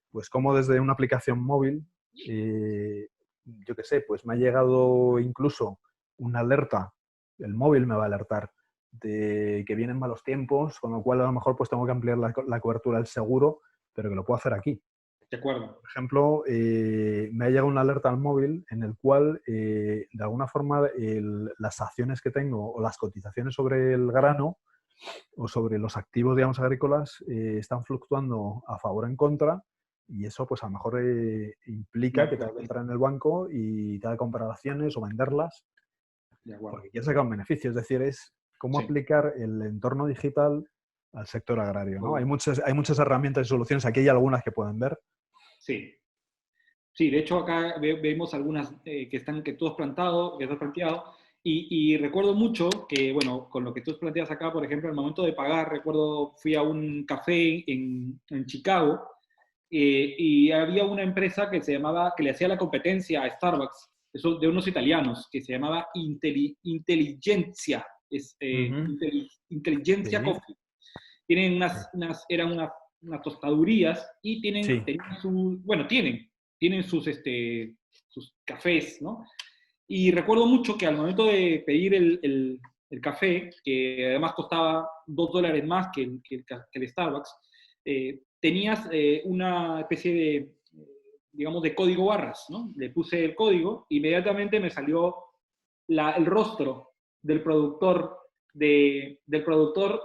Pues como desde una aplicación móvil, yo qué sé, pues me ha llegado incluso una alerta, el móvil me va a alertar de que vienen malos tiempos, con lo cual a lo mejor pues tengo que ampliar la cobertura del seguro, pero que lo puedo hacer aquí. De acuerdo. Por ejemplo, me ha llegado una alerta al móvil en el cual, de alguna forma, las acciones que tengo o las cotizaciones sobre el grano o sobre los activos, digamos, agrícolas están fluctuando a favor o en contra, y eso pues a lo mejor implica que tenga que entrar en el banco y tenga que comprar acciones o venderlas porque quiere sacar un beneficio. Es decir, es cómo aplicar el entorno digital al sector agrario, ¿no? Hay muchas herramientas y soluciones. Aquí hay algunas que pueden ver. Sí. Sí, de hecho acá vemos algunas que tú has planteado, y recuerdo mucho que, bueno, con lo que tú planteas acá, por ejemplo, al momento de pagar, recuerdo, fui a un café en Chicago y había una empresa que le hacía la competencia a Starbucks, eso de unos italianos, que se llamaba Intelligentsia, Intelligentsia Coffee. Tienen eran unas tostadurías y tienen sus cafés, ¿no? Y recuerdo mucho que al momento de pedir el café, que además costaba $2 más que el Starbucks, tenías una especie de, digamos, de código barras, ¿no? Le puse el código, inmediatamente me salió el rostro del productor del productor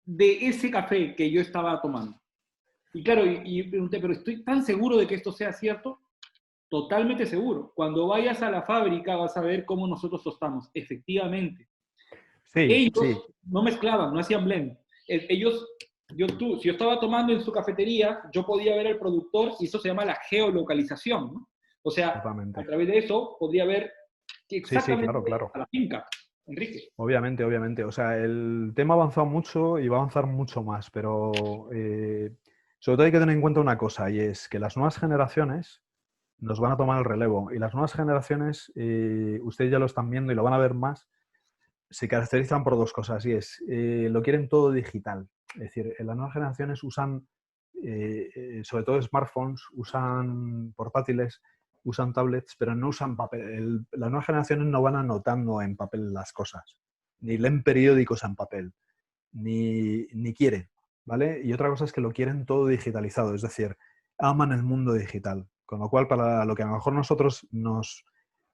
de ese café que yo estaba tomando. Y claro, y pregunté, pero estoy tan seguro de que esto sea cierto. Totalmente seguro. Cuando vayas a la fábrica vas a ver cómo nosotros tostamos. Efectivamente. Sí, sí, Ellos no mezclaban, no hacían blend. Ellos, si yo estaba tomando en su cafetería, yo podía ver al productor y eso se llama la geolocalización, ¿no? O sea, a totalmente. través de eso podría ver Sí, sí, exactamente claro, claro. a la finca, Enrique. Obviamente, obviamente. O sea, el tema ha avanzado mucho y va a avanzar mucho más, pero sobre todo hay que tener en cuenta una cosa, y es que las nuevas generaciones nos van a tomar el relevo. Y las nuevas generaciones, ustedes ya lo están viendo y lo van a ver más, se caracterizan por dos cosas, y es, lo quieren todo digital. Es decir, las nuevas generaciones usan, sobre todo smartphones, usan portátiles, usan tablets, pero no usan papel. Las nuevas generaciones no van anotando en papel las cosas, ni leen periódicos en papel, ni quieren, ¿vale? Y otra cosa es que lo quieren todo digitalizado, es decir, aman el mundo digital. Con lo cual, para lo que a lo mejor nosotros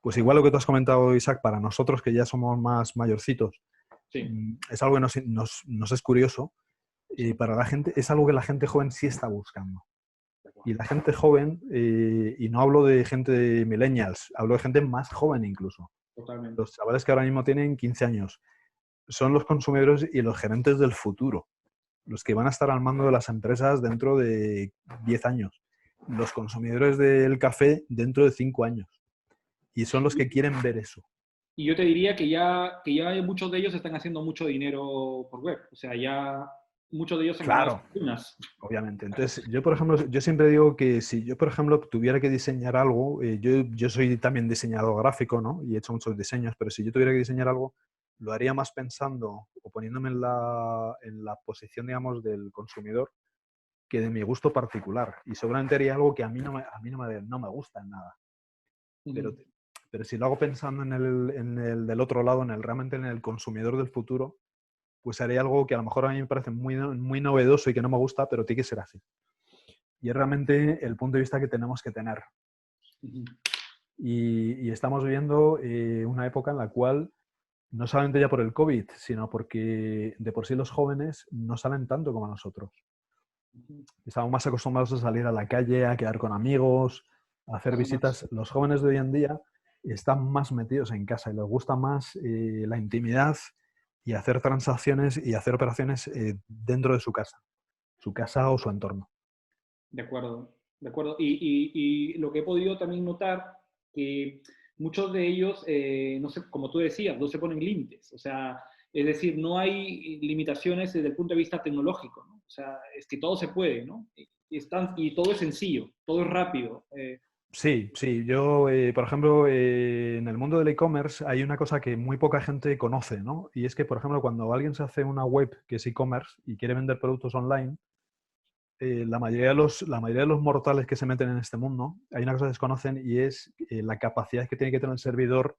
pues igual lo que tú has comentado, Isaac, para nosotros que ya somos más mayorcitos, Sí, es algo que nos es curioso, y para la gente es algo que la gente joven sí está buscando. de acuerdo, Y la gente joven, y no hablo de gente de millennials, hablo de gente más joven incluso. totalmente. Los chavales que ahora mismo tienen 15 años son los consumidores y los gerentes del futuro, los que van a estar al mando de las empresas dentro de 10 años, los consumidores del café dentro de 5 años. Y son los que quieren ver eso. Y yo te diría que ya muchos de ellos están haciendo mucho dinero por web. O sea, ya muchos de ellos han ganado Claro, fortunas. obviamente. Entonces, yo, por ejemplo, yo siempre digo que si yo, por ejemplo, tuviera que diseñar algo, yo soy también diseñador gráfico, ¿no? Y he hecho muchos diseños, pero si yo tuviera que diseñar algo, lo haría más pensando o poniéndome en la posición, digamos, del consumidor que de mi gusto particular. Y seguramente haría algo que a mí no me gusta en nada. Pero, Ujú. pero si lo hago pensando en el del otro lado, realmente en el consumidor del futuro, pues haré algo que a lo mejor a mí me parece muy, muy novedoso y que no me gusta, pero tiene que ser así. Y es realmente el punto de vista que tenemos que tener. Ujú. Y estamos viviendo una época en la cual, no solamente ya por el COVID, sino porque de por sí los jóvenes no salen tanto como nosotros. Ujú. Estamos más acostumbrados a salir a la calle, a quedar con amigos, a hacer Nada más. visitas. Los jóvenes de hoy en día están más metidos en casa y les gusta más la intimidad y hacer transacciones y hacer operaciones dentro de su casa o su entorno. De acuerdo, de acuerdo. Y lo que he podido también notar, que muchos de ellos, no sé, como tú decías, no se ponen límites. O sea, es decir, no hay limitaciones desde el punto de vista tecnológico, ¿no? O sea, es que todo se puede, ¿no? Y todo es sencillo, todo es rápido. Sí, sí. Yo, por ejemplo, en el mundo del e-commerce hay una cosa que muy poca gente conoce, ¿no? Y es que, por ejemplo, cuando alguien se hace una web que es e-commerce y quiere vender productos online, la mayoría de los mortales que se meten en este mundo, hay una cosa que desconocen, y es la capacidad que tiene que tener el servidor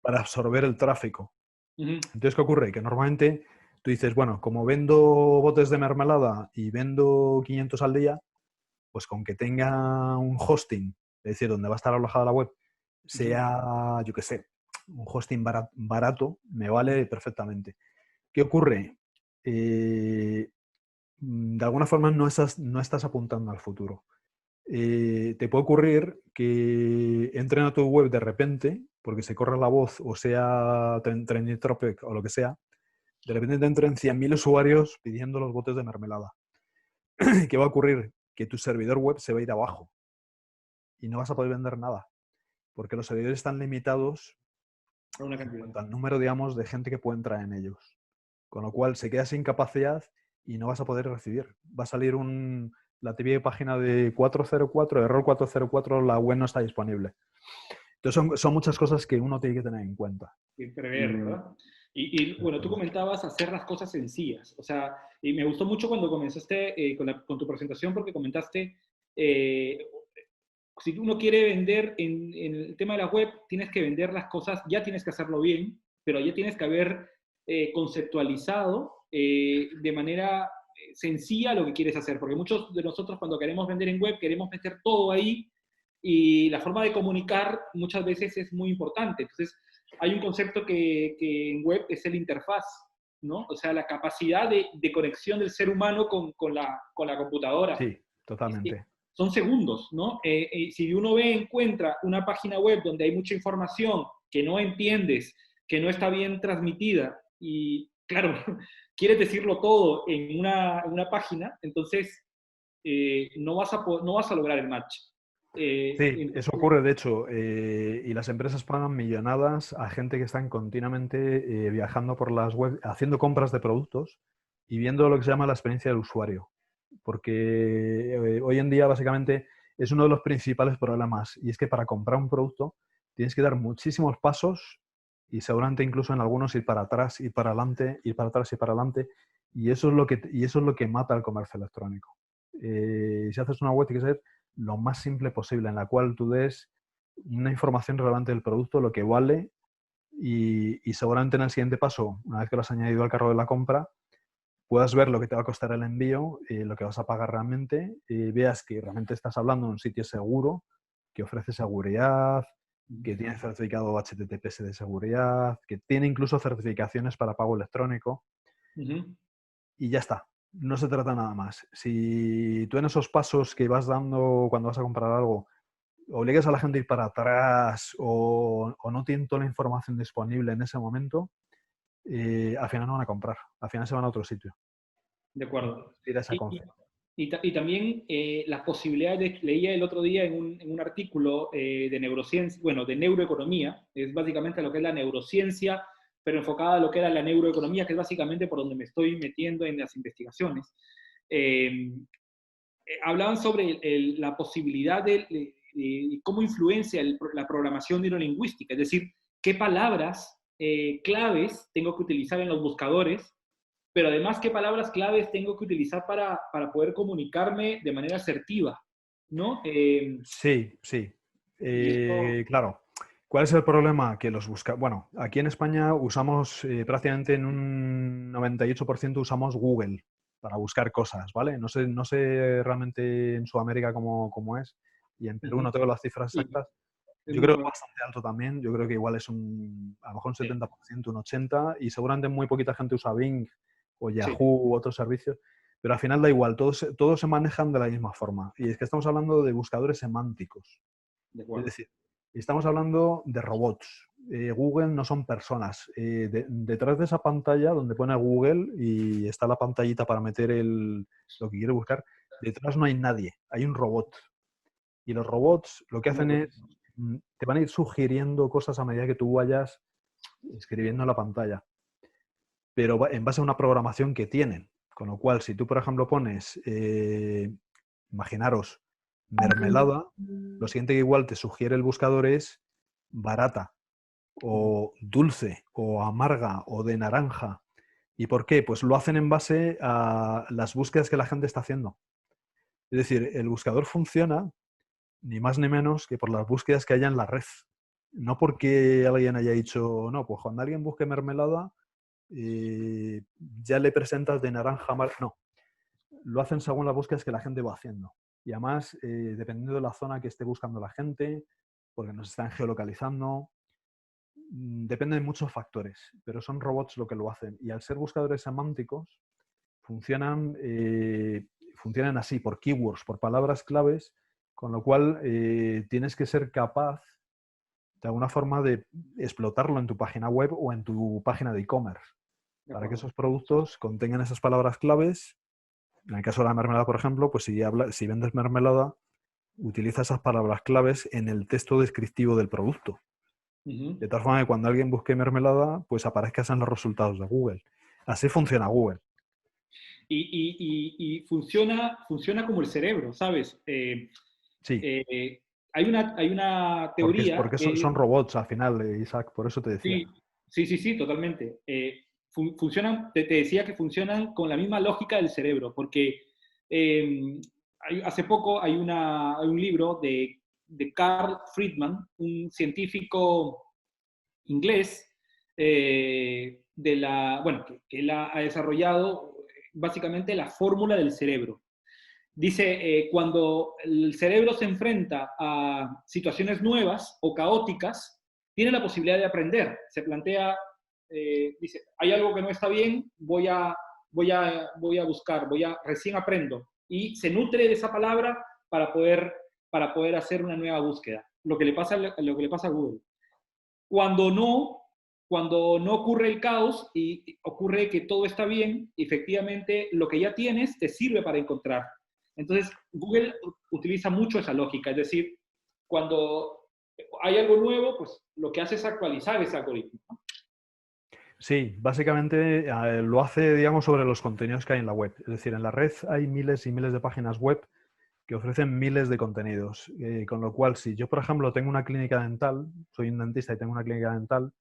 para absorber el tráfico. Ujú. Entonces, ¿qué ocurre? Que normalmente tú dices, bueno, como vendo botes de mermelada y vendo 500 al día, pues con que tenga un hosting, es decir, donde va a estar alojada la web, Ujú. sea, yo qué sé, un hosting barato, me vale perfectamente. ¿Qué ocurre? De alguna forma no estás apuntando al futuro. Te puede ocurrir que entren a tu web de repente, porque se corre la voz, o sea, Trending Topic o lo que sea, de repente te entren 100.000 usuarios pidiendo los botes de mermelada. ¿Qué va a ocurrir? Que tu servidor web se va a ir abajo y no vas a poder vender nada, porque los servidores están limitados Por una en cantidad. cuanto al número, digamos, de gente que puede entrar en ellos. Con lo cual se queda sin capacidad y no vas a poder recibir. Va a salir la típica página de 404, error 404, la web no está disponible. Entonces son muchas cosas que uno tiene que tener en cuenta. Y prever, Y, ¿verdad? Bueno, tú comentabas hacer las cosas sencillas. O sea, y me gustó mucho cuando comenzaste con tu presentación porque comentaste, eh, si uno quiere vender en el tema de la web, tienes que vender las cosas, ya tienes que hacerlo bien, pero ya tienes que haber conceptualizado de manera sencilla lo que quieres hacer, porque muchos de nosotros cuando queremos vender en web queremos meter todo ahí y la forma de comunicar muchas veces es muy importante. Entonces, hay un concepto que en web es el interfaz. ¿no? O sea, la capacidad de conexión del ser humano con la computadora. Sí, totalmente. Son segundos, ¿no? Si uno encuentra una página web donde hay mucha información que no entiendes, que no está bien transmitida, y claro, quieres decirlo todo en una página, entonces no vas a lograr el match. Sí, eso ocurre de hecho, y las empresas pagan millonadas a gente que están continuamente viajando por las web, haciendo compras de productos y viendo lo que se llama la experiencia del usuario. Porque hoy en día básicamente es uno de los principales problemas, y es que para comprar un producto tienes que dar muchísimos pasos y seguramente incluso en algunos ir para atrás, ir para adelante, ir para atrás y para adelante, y eso es lo que mata el comercio electrónico. Si haces una web, tiene que ser lo más simple posible, en la cual tú des una información relevante del producto, lo que vale, y seguramente en el siguiente paso, una vez que lo has añadido al carro de la compra, puedas ver lo que te va a costar el envío, lo que vas a pagar realmente, veas que realmente estás hablando de un sitio seguro, que ofrece seguridad, que tiene certificado HTTPS de seguridad, que tiene incluso certificaciones para pago electrónico, y ya está. No se trata nada más. Si tú en esos pasos que vas dando cuando vas a comprar algo, obligas a la gente a ir para atrás o no tienen toda la información disponible en ese momento, al final no van a comprar. Al final se van a otro sitio. De acuerdo. Ir a esa Y también la posibilidad leía el otro día en un artículo de neurociencia, bueno, de neuroeconomía, es básicamente lo que es la neurociencia, pero enfocada a lo que era la neuroeconomía, que es básicamente por donde me estoy metiendo en las investigaciones. Hablaban sobre la posibilidad de cómo influencia la programación neurolingüística, es decir, qué palabras claves tengo que utilizar en los buscadores, pero además qué palabras claves tengo que utilizar para poder comunicarme de manera asertiva, ¿no? Sí, sí. Esto... Claro. ¿Cuál es el problema? Que Bueno, aquí en España usamos prácticamente en un 98% usamos Google para buscar cosas, ¿vale? No sé realmente en Sudamérica cómo es, y en Perú no tengo las cifras Sí, exactas. es Yo muy creo que bueno. bastante alto también. Yo creo que igual es a lo mejor un Sí, 70%, un 80%, y seguramente muy poquita gente usa Bing o sí, Yahoo u otros servicios, pero al final da igual, todos se manejan de la misma forma. Y es que estamos hablando de buscadores semánticos. de Es acuerdo. decir, estamos hablando de robots. Google no son personas. Detrás de esa pantalla donde pone Google y está la pantallita para meter lo que quiere buscar, detrás no hay nadie, hay un robot. Y los robots lo que hacen es, te van a ir sugiriendo cosas a medida que tú vayas escribiendo en la pantalla, pero en base a una programación que tienen. Con lo cual, si tú, por ejemplo, pones, imaginaros, mermelada, lo siguiente que igual te sugiere el buscador es barata, o dulce, o amarga, o de naranja. ¿Y por qué? Pues lo hacen en base a las búsquedas que la gente está haciendo. Es decir, el buscador funciona ni más ni menos que por las búsquedas que haya en la red. No porque alguien haya dicho, no, pues cuando alguien busque mermelada, ya le presentas de naranja amarga. No, lo hacen según las búsquedas que la gente va haciendo. Y además, dependiendo de la zona que esté buscando la gente, porque nos están geolocalizando, depende de muchos factores, pero son robots lo que lo hacen. Y al ser buscadores semánticos, funcionan así, por keywords, por palabras claves, con lo cual tienes que ser capaz de alguna forma de explotarlo en tu página web o en tu página de e-commerce, para que esos productos contengan esas palabras claves. En el caso de la mermelada, por ejemplo, pues si vendes mermelada, utiliza esas palabras claves en el texto descriptivo del producto. De tal forma que cuando alguien busque mermelada, pues aparezcas en los resultados de Google. Así funciona Google. Y funciona como el cerebro, ¿sabes? Sí. Hay una teoría Porque son robots al final, Isaac, por eso te decía. Sí, totalmente. Funcionan, te decía que funcionan con la misma lógica del cerebro, porque hace poco hay un libro de Carl Friedman, un científico inglés, que él ha desarrollado básicamente la fórmula del cerebro. Dice, cuando el cerebro se enfrenta a situaciones nuevas o caóticas, tiene la posibilidad de aprender. Se plantea dice, hay algo que no está bien, voy a buscar, recién aprendo. Y se nutre de esa palabra para poder hacer una nueva búsqueda. Lo que le pasa a Google. Cuando no ocurre el caos y ocurre que todo está bien, efectivamente lo que ya tienes te sirve para encontrar. Entonces, Google utiliza mucho esa lógica, es decir, cuando hay algo nuevo, pues lo que hace es actualizar ese algoritmo, ¿no? Sí, básicamente lo hace, digamos, sobre los contenidos que hay en la web. Es decir, en la red hay miles y miles de páginas web que ofrecen miles de contenidos. Con lo cual, si yo, por ejemplo, tengo una clínica dental, soy un dentista y tengo una clínica dental,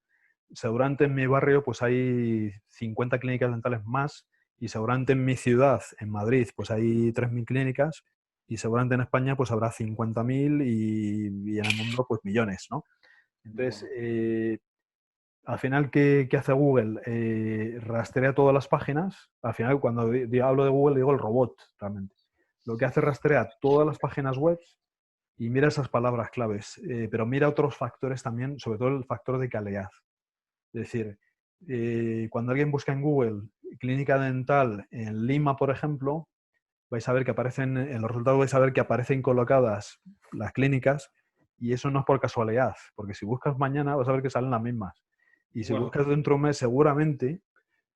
seguramente en mi barrio pues hay 50 clínicas dentales más y seguramente en mi ciudad, en Madrid, pues hay 3.000 clínicas y seguramente en España pues habrá 50.000 y en el mundo pues millones, ¿no? Entonces, al final, ¿qué hace Google? Rastrea todas las páginas. Al final, cuando hablo de Google, digo el robot, realmente. Lo que hace es rastrea todas las páginas web y mira esas palabras claves. Pero mira otros factores también, sobre todo el factor de calidad. Es decir, cuando alguien busca en Google clínica dental en Lima, por ejemplo, vais a ver que aparecen, en los resultados vais a ver que aparecen colocadas las clínicas y eso no es por casualidad, porque si buscas mañana vas a ver que salen las mismas. Y si buscas dentro de un mes,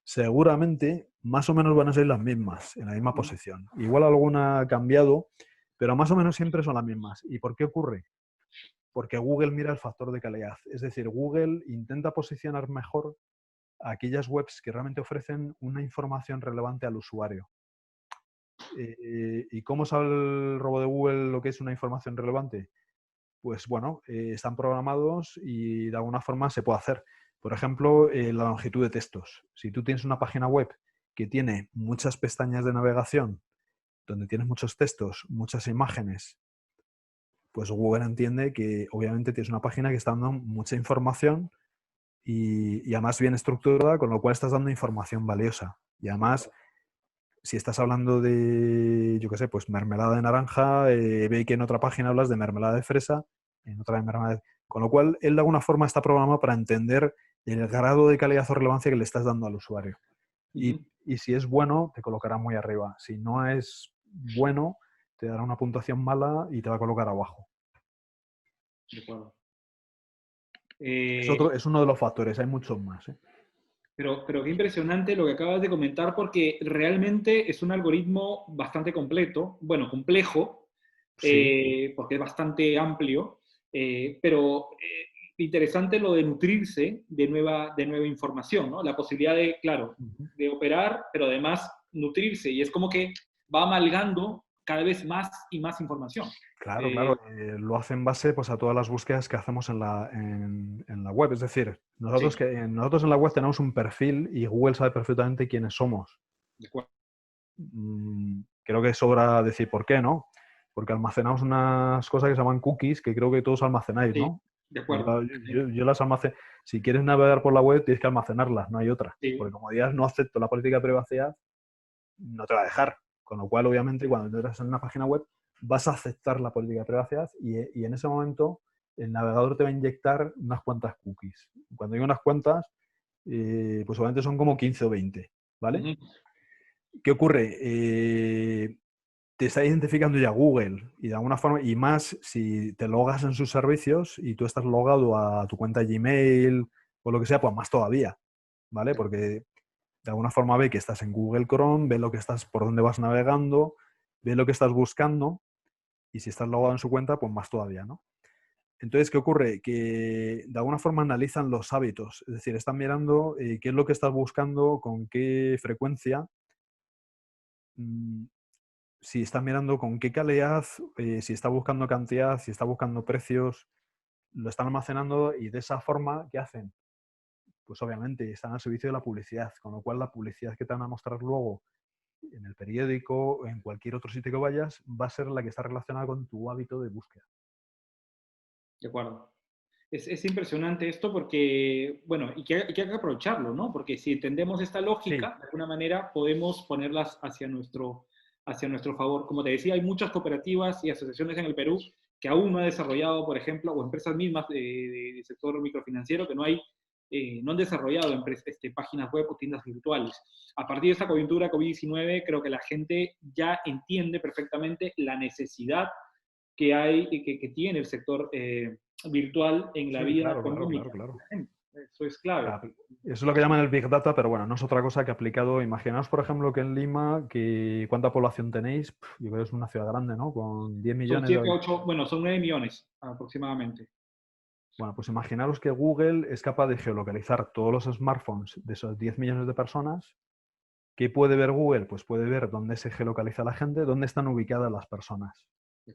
seguramente, más o menos van a ser las mismas, en la misma posición. Igual alguna ha cambiado, pero más o menos siempre son las mismas. ¿Y por qué ocurre? Porque Google mira el factor de calidad. Es decir, Google intenta posicionar mejor a aquellas webs que realmente ofrecen una información relevante al usuario. ¿Y cómo sabe el robot de Google lo que es una información relevante? Pues bueno, están programados y de alguna forma se puede hacer. Por ejemplo, la longitud de textos. Si tú tienes una página web que tiene muchas pestañas de navegación, donde tienes muchos textos, muchas imágenes, pues Google entiende que obviamente tienes una página que está dando mucha información y además bien estructurada, con lo cual estás dando información valiosa. Y además, si estás hablando de, yo qué sé, pues mermelada de naranja, ve que en otra página hablas de mermelada de fresa, en otra de mermelada de... Con lo cual, él de alguna forma está programado para entender el grado de calidad o relevancia que le estás dando al usuario. Y si es bueno, te colocará muy arriba. Si no es bueno, te dará una puntuación mala y te va a colocar abajo. De acuerdo. Es uno de los factores, hay muchos más. Pero qué impresionante lo que acabas de comentar, porque realmente es un algoritmo bastante complejo, Sí. porque es bastante amplio, pero interesante lo de nutrirse de nueva información, ¿no? La posibilidad de, claro, de operar, pero además nutrirse, y es como que va amalgando cada vez más y más información. Claro, claro. Lo hace en base pues, a todas las búsquedas que hacemos en la web. Es decir, nosotros Sí. nosotros en la web tenemos un perfil y Google sabe perfectamente quiénes somos. De acuerdo. Creo que sobra decir por qué, ¿no? Porque almacenamos unas cosas que se llaman cookies, que creo que todos almacenáis, Sí, ¿no? de acuerdo. Yo las almaceno. Si quieres navegar por la web, tienes que almacenarlas, no hay otra. Sí. Porque como digas no acepto la política de privacidad, no te va a dejar. Con lo cual, obviamente, cuando entras en una página web, vas a aceptar la política de privacidad y en ese momento el navegador te va a inyectar unas cuantas cookies. Cuando digo unas cuantas, pues obviamente son como 15 o 20, ¿vale? ¿Qué ocurre? Te está identificando ya Google y de alguna forma, y más si te logas en sus servicios y tú estás logado a tu cuenta Gmail o lo que sea, pues más todavía, ¿vale? Porque de alguna forma ve que estás en Google Chrome, ve lo que estás, por dónde vas navegando, ve lo que estás buscando y si estás logado en su cuenta, pues más todavía, ¿no? Entonces, ¿qué ocurre? Que de alguna forma analizan los hábitos, es decir, están mirando qué es lo que estás buscando, con qué frecuencia, si estás mirando con qué calidad, si está buscando cantidad, si está buscando precios, lo están almacenando y de esa forma, ¿qué hacen? Pues obviamente están al servicio de la publicidad, con lo cual la publicidad que te van a mostrar luego en el periódico o en cualquier otro sitio que vayas va a ser la que está relacionada con tu hábito de búsqueda. De acuerdo. Es impresionante esto porque, bueno, y que hay que aprovecharlo, ¿no? Porque si entendemos esta lógica, Sí. de alguna manera podemos ponerlas hacia nuestro favor. Como te decía, hay muchas cooperativas y asociaciones en el Perú que aún no han desarrollado, por ejemplo, o empresas mismas del sector microfinanciero, que no hay no han desarrollado páginas web o tiendas virtuales. A partir de esta coyuntura COVID-19, creo que la gente ya entiende perfectamente la necesidad que hay que tiene el sector virtual en la vida económica. Claro. Eso es clave. Eso es lo que llaman el Big Data, pero bueno, no es otra cosa que aplicado. Imaginaos, por ejemplo, que en Lima, ¿cuánta población tenéis? Yo creo que es una ciudad grande, ¿no? Con 10 millones son 7, 8, bueno, son 9 millones aproximadamente. Bueno, pues imaginaros que Google es capaz de geolocalizar todos los smartphones de esos 10 millones de personas. ¿Qué puede ver Google? Pues puede ver dónde se geolocaliza la gente, dónde están ubicadas las personas.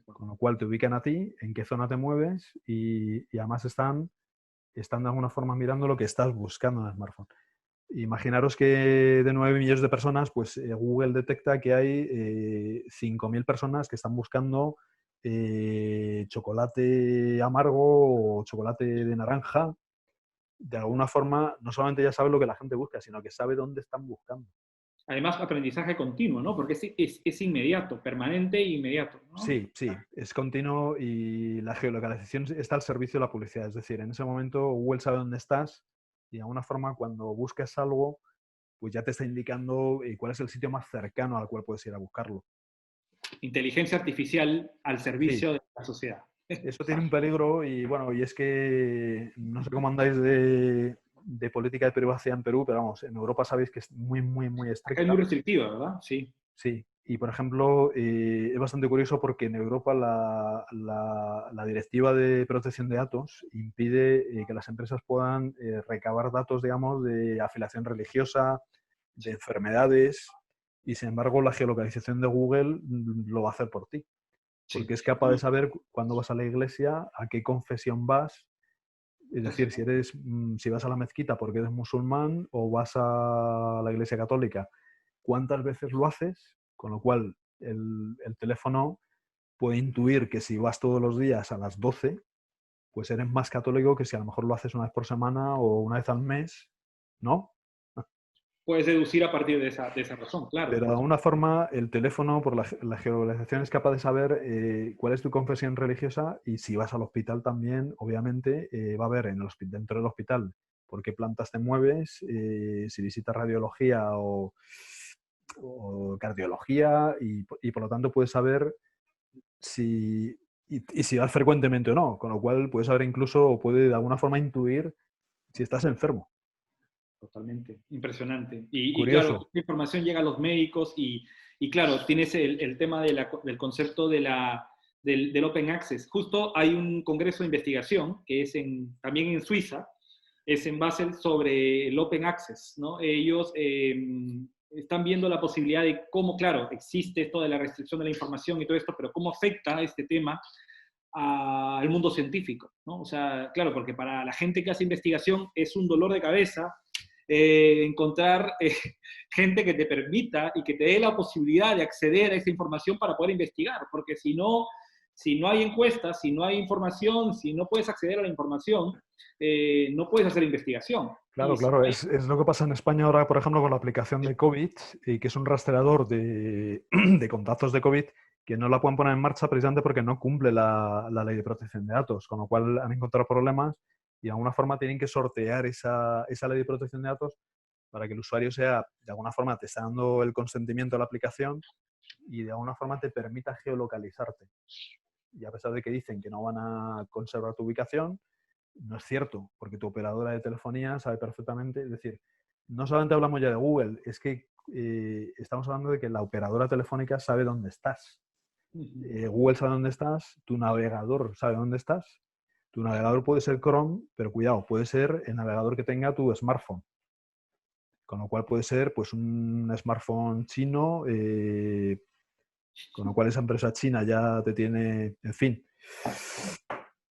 Con lo cual te ubican a ti, en qué zona te mueves y además están de alguna forma mirando lo que estás buscando en el smartphone. Imaginaros que de 9 millones de personas, pues Google detecta que hay 5.000 personas que están buscando chocolate amargo o chocolate de naranja. De alguna forma, no solamente ya sabe lo que la gente busca, sino que sabe dónde están buscando. Además, aprendizaje continuo, ¿no? Porque es inmediato, permanente e inmediato, ¿no? Sí, es continuo y la geolocalización está al servicio de la publicidad. Es decir, en ese momento Google sabe dónde estás y de alguna forma cuando buscas algo, pues ya te está indicando cuál es el sitio más cercano al cual puedes ir a buscarlo. Inteligencia artificial al servicio de la sociedad. Eso tiene un peligro y bueno, y es que no sé cómo andáis de política de privacidad en Perú, pero vamos, en Europa sabéis que es muy estricta. Es muy restrictiva, ¿verdad? Sí. Sí, y por ejemplo, es bastante curioso porque en Europa la directiva de protección de datos impide que las empresas puedan recabar datos, digamos, de afiliación religiosa, de enfermedades, y sin embargo la geolocalización de Google lo va a hacer por ti. Porque es capaz de saber cuándo vas a la iglesia, a qué confesión vas. Es decir, si vas a la mezquita porque eres musulmán o vas a la iglesia católica, cuántas veces lo haces, con lo cual el teléfono puede intuir que si vas todos los días a las 12, pues eres más católico que si a lo mejor lo haces una vez por semana o una vez al mes, ¿no? Puedes deducir a partir de esa razón, claro. Pero de alguna forma el teléfono, por la geolocalización, es capaz de saber cuál es tu confesión religiosa y si vas al hospital también, obviamente, va a ver dentro del hospital por qué plantas te mueves, si visitas radiología o cardiología y por lo tanto puedes saber si vas frecuentemente o no, con lo cual puedes saber incluso o puede de alguna forma intuir si estás enfermo. Totalmente, impresionante. Y Curioso. claro, la información llega a los médicos y claro, tienes el tema del concepto del Open Access. Justo hay un congreso de investigación que es también en Suiza, es en Basel, sobre el Open Access, ¿no? Ellos están viendo la posibilidad de cómo, claro, existe esto de la restricción de la información y todo esto, pero cómo afecta este tema al mundo científico, ¿no? O sea, claro, porque para la gente que hace investigación es un dolor de cabeza encontrar gente que te permita y que te dé la posibilidad de acceder a esa información para poder investigar, porque si no hay encuestas, si no hay información, si no puedes acceder a la información, no puedes hacer investigación. Claro, es lo que pasa en España ahora, por ejemplo, con la aplicación de COVID, que es un rastreador de contactos de COVID, que no la pueden poner en marcha precisamente porque no cumple la ley de protección de datos, con lo cual han encontrado problemas y de alguna forma tienen que sortear esa ley de protección de datos para que el usuario sea, de alguna forma, te está dando el consentimiento a la aplicación y de alguna forma te permita geolocalizarte. Y a pesar de que dicen que no van a conservar tu ubicación, no es cierto, porque tu operadora de telefonía sabe perfectamente, es decir, no solamente hablamos ya de Google, es que estamos hablando de que la operadora telefónica sabe dónde estás. Google sabe dónde estás, tu navegador sabe dónde estás. Tu navegador puede ser Chrome, pero cuidado, puede ser el navegador que tenga tu smartphone. Con lo cual puede ser pues un smartphone chino, con lo cual esa empresa china ya te tiene, en fin.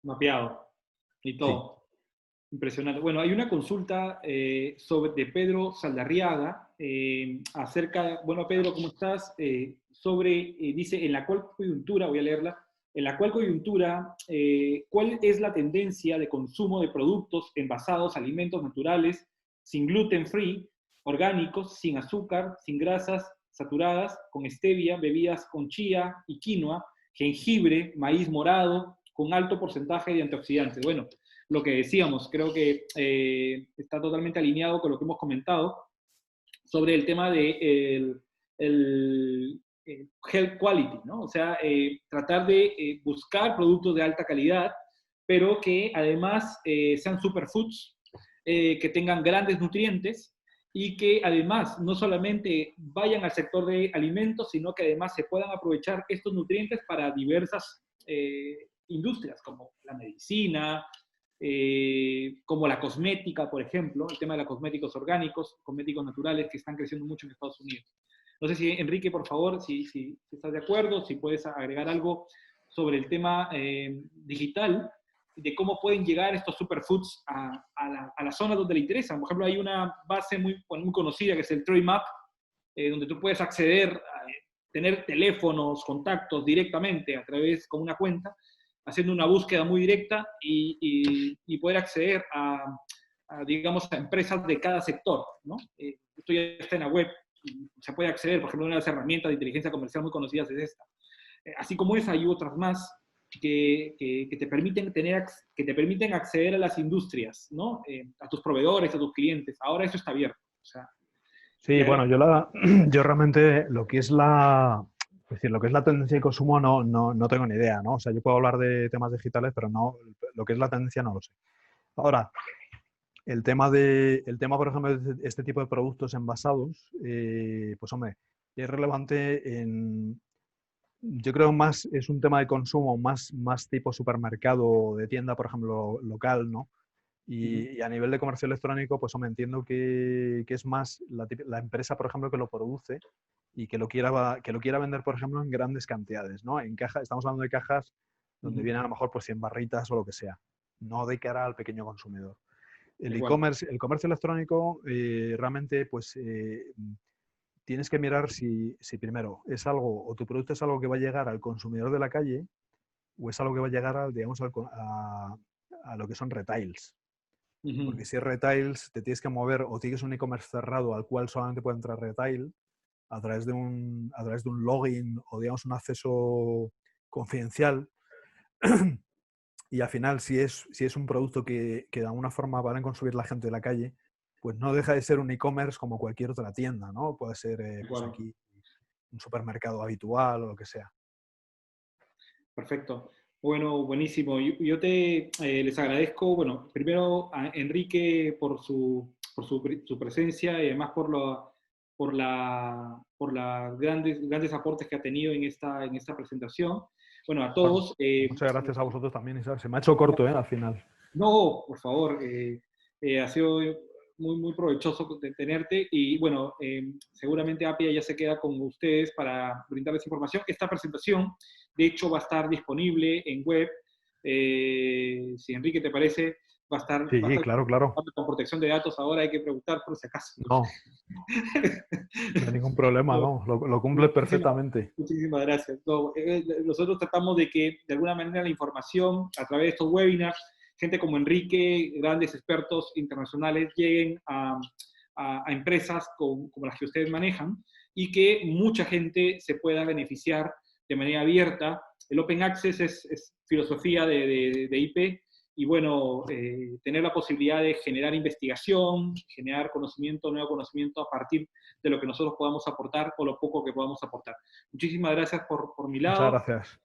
Mapeado y todo. Sí. Impresionante. Bueno, hay una consulta de Pedro Saldarriaga acerca, bueno, Pedro, ¿cómo estás? Dice, en la cual coyuntura, voy a leerla, en la cual coyuntura, ¿cuál es la tendencia de consumo de productos envasados, alimentos naturales, sin gluten free, orgánicos, sin azúcar, sin grasas saturadas, con stevia, bebidas con chía y quinoa, jengibre, maíz morado, con alto porcentaje de antioxidantes? Bueno, lo que decíamos, creo que está totalmente alineado con lo que hemos comentado sobre el tema de health quality, ¿no? O sea, tratar de buscar productos de alta calidad, pero que además sean superfoods, que tengan grandes nutrientes y que además no solamente vayan al sector de alimentos, sino que además se puedan aprovechar estos nutrientes para diversas industrias, como la medicina, como la cosmética, por ejemplo, el tema de los cosméticos orgánicos, cosméticos naturales que están creciendo mucho en Estados Unidos. No sé si, Enrique, por favor, si estás de acuerdo, si puedes agregar algo sobre el tema digital, de cómo pueden llegar estos superfoods a la zona donde le interesan. Por ejemplo, hay una base muy conocida que es el Trade donde tú puedes acceder a tener teléfonos, contactos directamente a través con una cuenta, haciendo una búsqueda muy directa y poder acceder digamos, a empresas de cada sector, ¿no? Esto ya está en la web, se puede acceder, por ejemplo, una de las herramientas de inteligencia comercial muy conocidas es esta. Así como esa, hay otras más que te permiten acceder a las industrias, ¿no? A tus proveedores, a tus clientes. Ahora eso está abierto. O sea, Sí, bueno, yo realmente lo que es es decir, lo que es la tendencia de consumo no tengo ni idea, ¿no? O sea, yo puedo hablar de temas digitales, pero no, lo que es la tendencia no lo sé. Ahora, el tema, por ejemplo, de este tipo de productos envasados, pues hombre, es relevante yo creo más es un tema de consumo más tipo supermercado de tienda, por ejemplo, local, ¿no? Y a nivel de comercio electrónico, pues hombre, entiendo que es más la empresa, por ejemplo, que lo produce y que lo quiera vender, por ejemplo, en grandes cantidades, ¿no? En cajas, estamos hablando de cajas donde vienen a lo mejor pues 100 barritas o lo que sea, no de cara al pequeño consumidor. El e-commerce, el comercio electrónico, realmente, pues tienes que mirar si primero es algo, o tu producto es algo que va a llegar al consumidor de la calle, o es algo que va a llegar digamos, a lo que son retails. Porque si es retails, te tienes que mover o tienes un e-commerce cerrado al cual solamente puede entrar retail a través de un login o, digamos, un acceso confidencial. Y al final, si es un producto que de alguna forma van a consumir la gente de la calle, pues no deja de ser un e-commerce como cualquier otra tienda, ¿no? Puede ser pues aquí un supermercado habitual o lo que sea. Perfecto. Bueno, buenísimo. Yo les agradezco, bueno, primero a Enrique por su presencia y además por los grandes aportes que ha tenido en esta presentación. Bueno, a todos. Muchas gracias a vosotros también, Isabel. Se me ha hecho corto, al final. No, por favor. Ha sido muy, muy provechoso tenerte y bueno, seguramente Apia ya se queda con ustedes para brindarles información. Esta presentación, de hecho, va a estar disponible en web. Si Enrique te parece, va a estar, sí, va a estar claro. con protección de datos. Ahora hay que preguntar por si acaso. No hay ningún problema, no. Lo cumple perfectamente. Muchísimas gracias. No, nosotros tratamos de que, de alguna manera, la información a través de estos webinars, gente como Enrique, grandes expertos internacionales, lleguen a empresas como las que ustedes manejan y que mucha gente se pueda beneficiar de manera abierta. El Open Access es filosofía de IP y bueno, tener la posibilidad de generar investigación, generar conocimiento, nuevo conocimiento a partir de lo que nosotros podamos aportar o lo poco que podamos aportar. Muchísimas gracias por mi lado. Muchas gracias.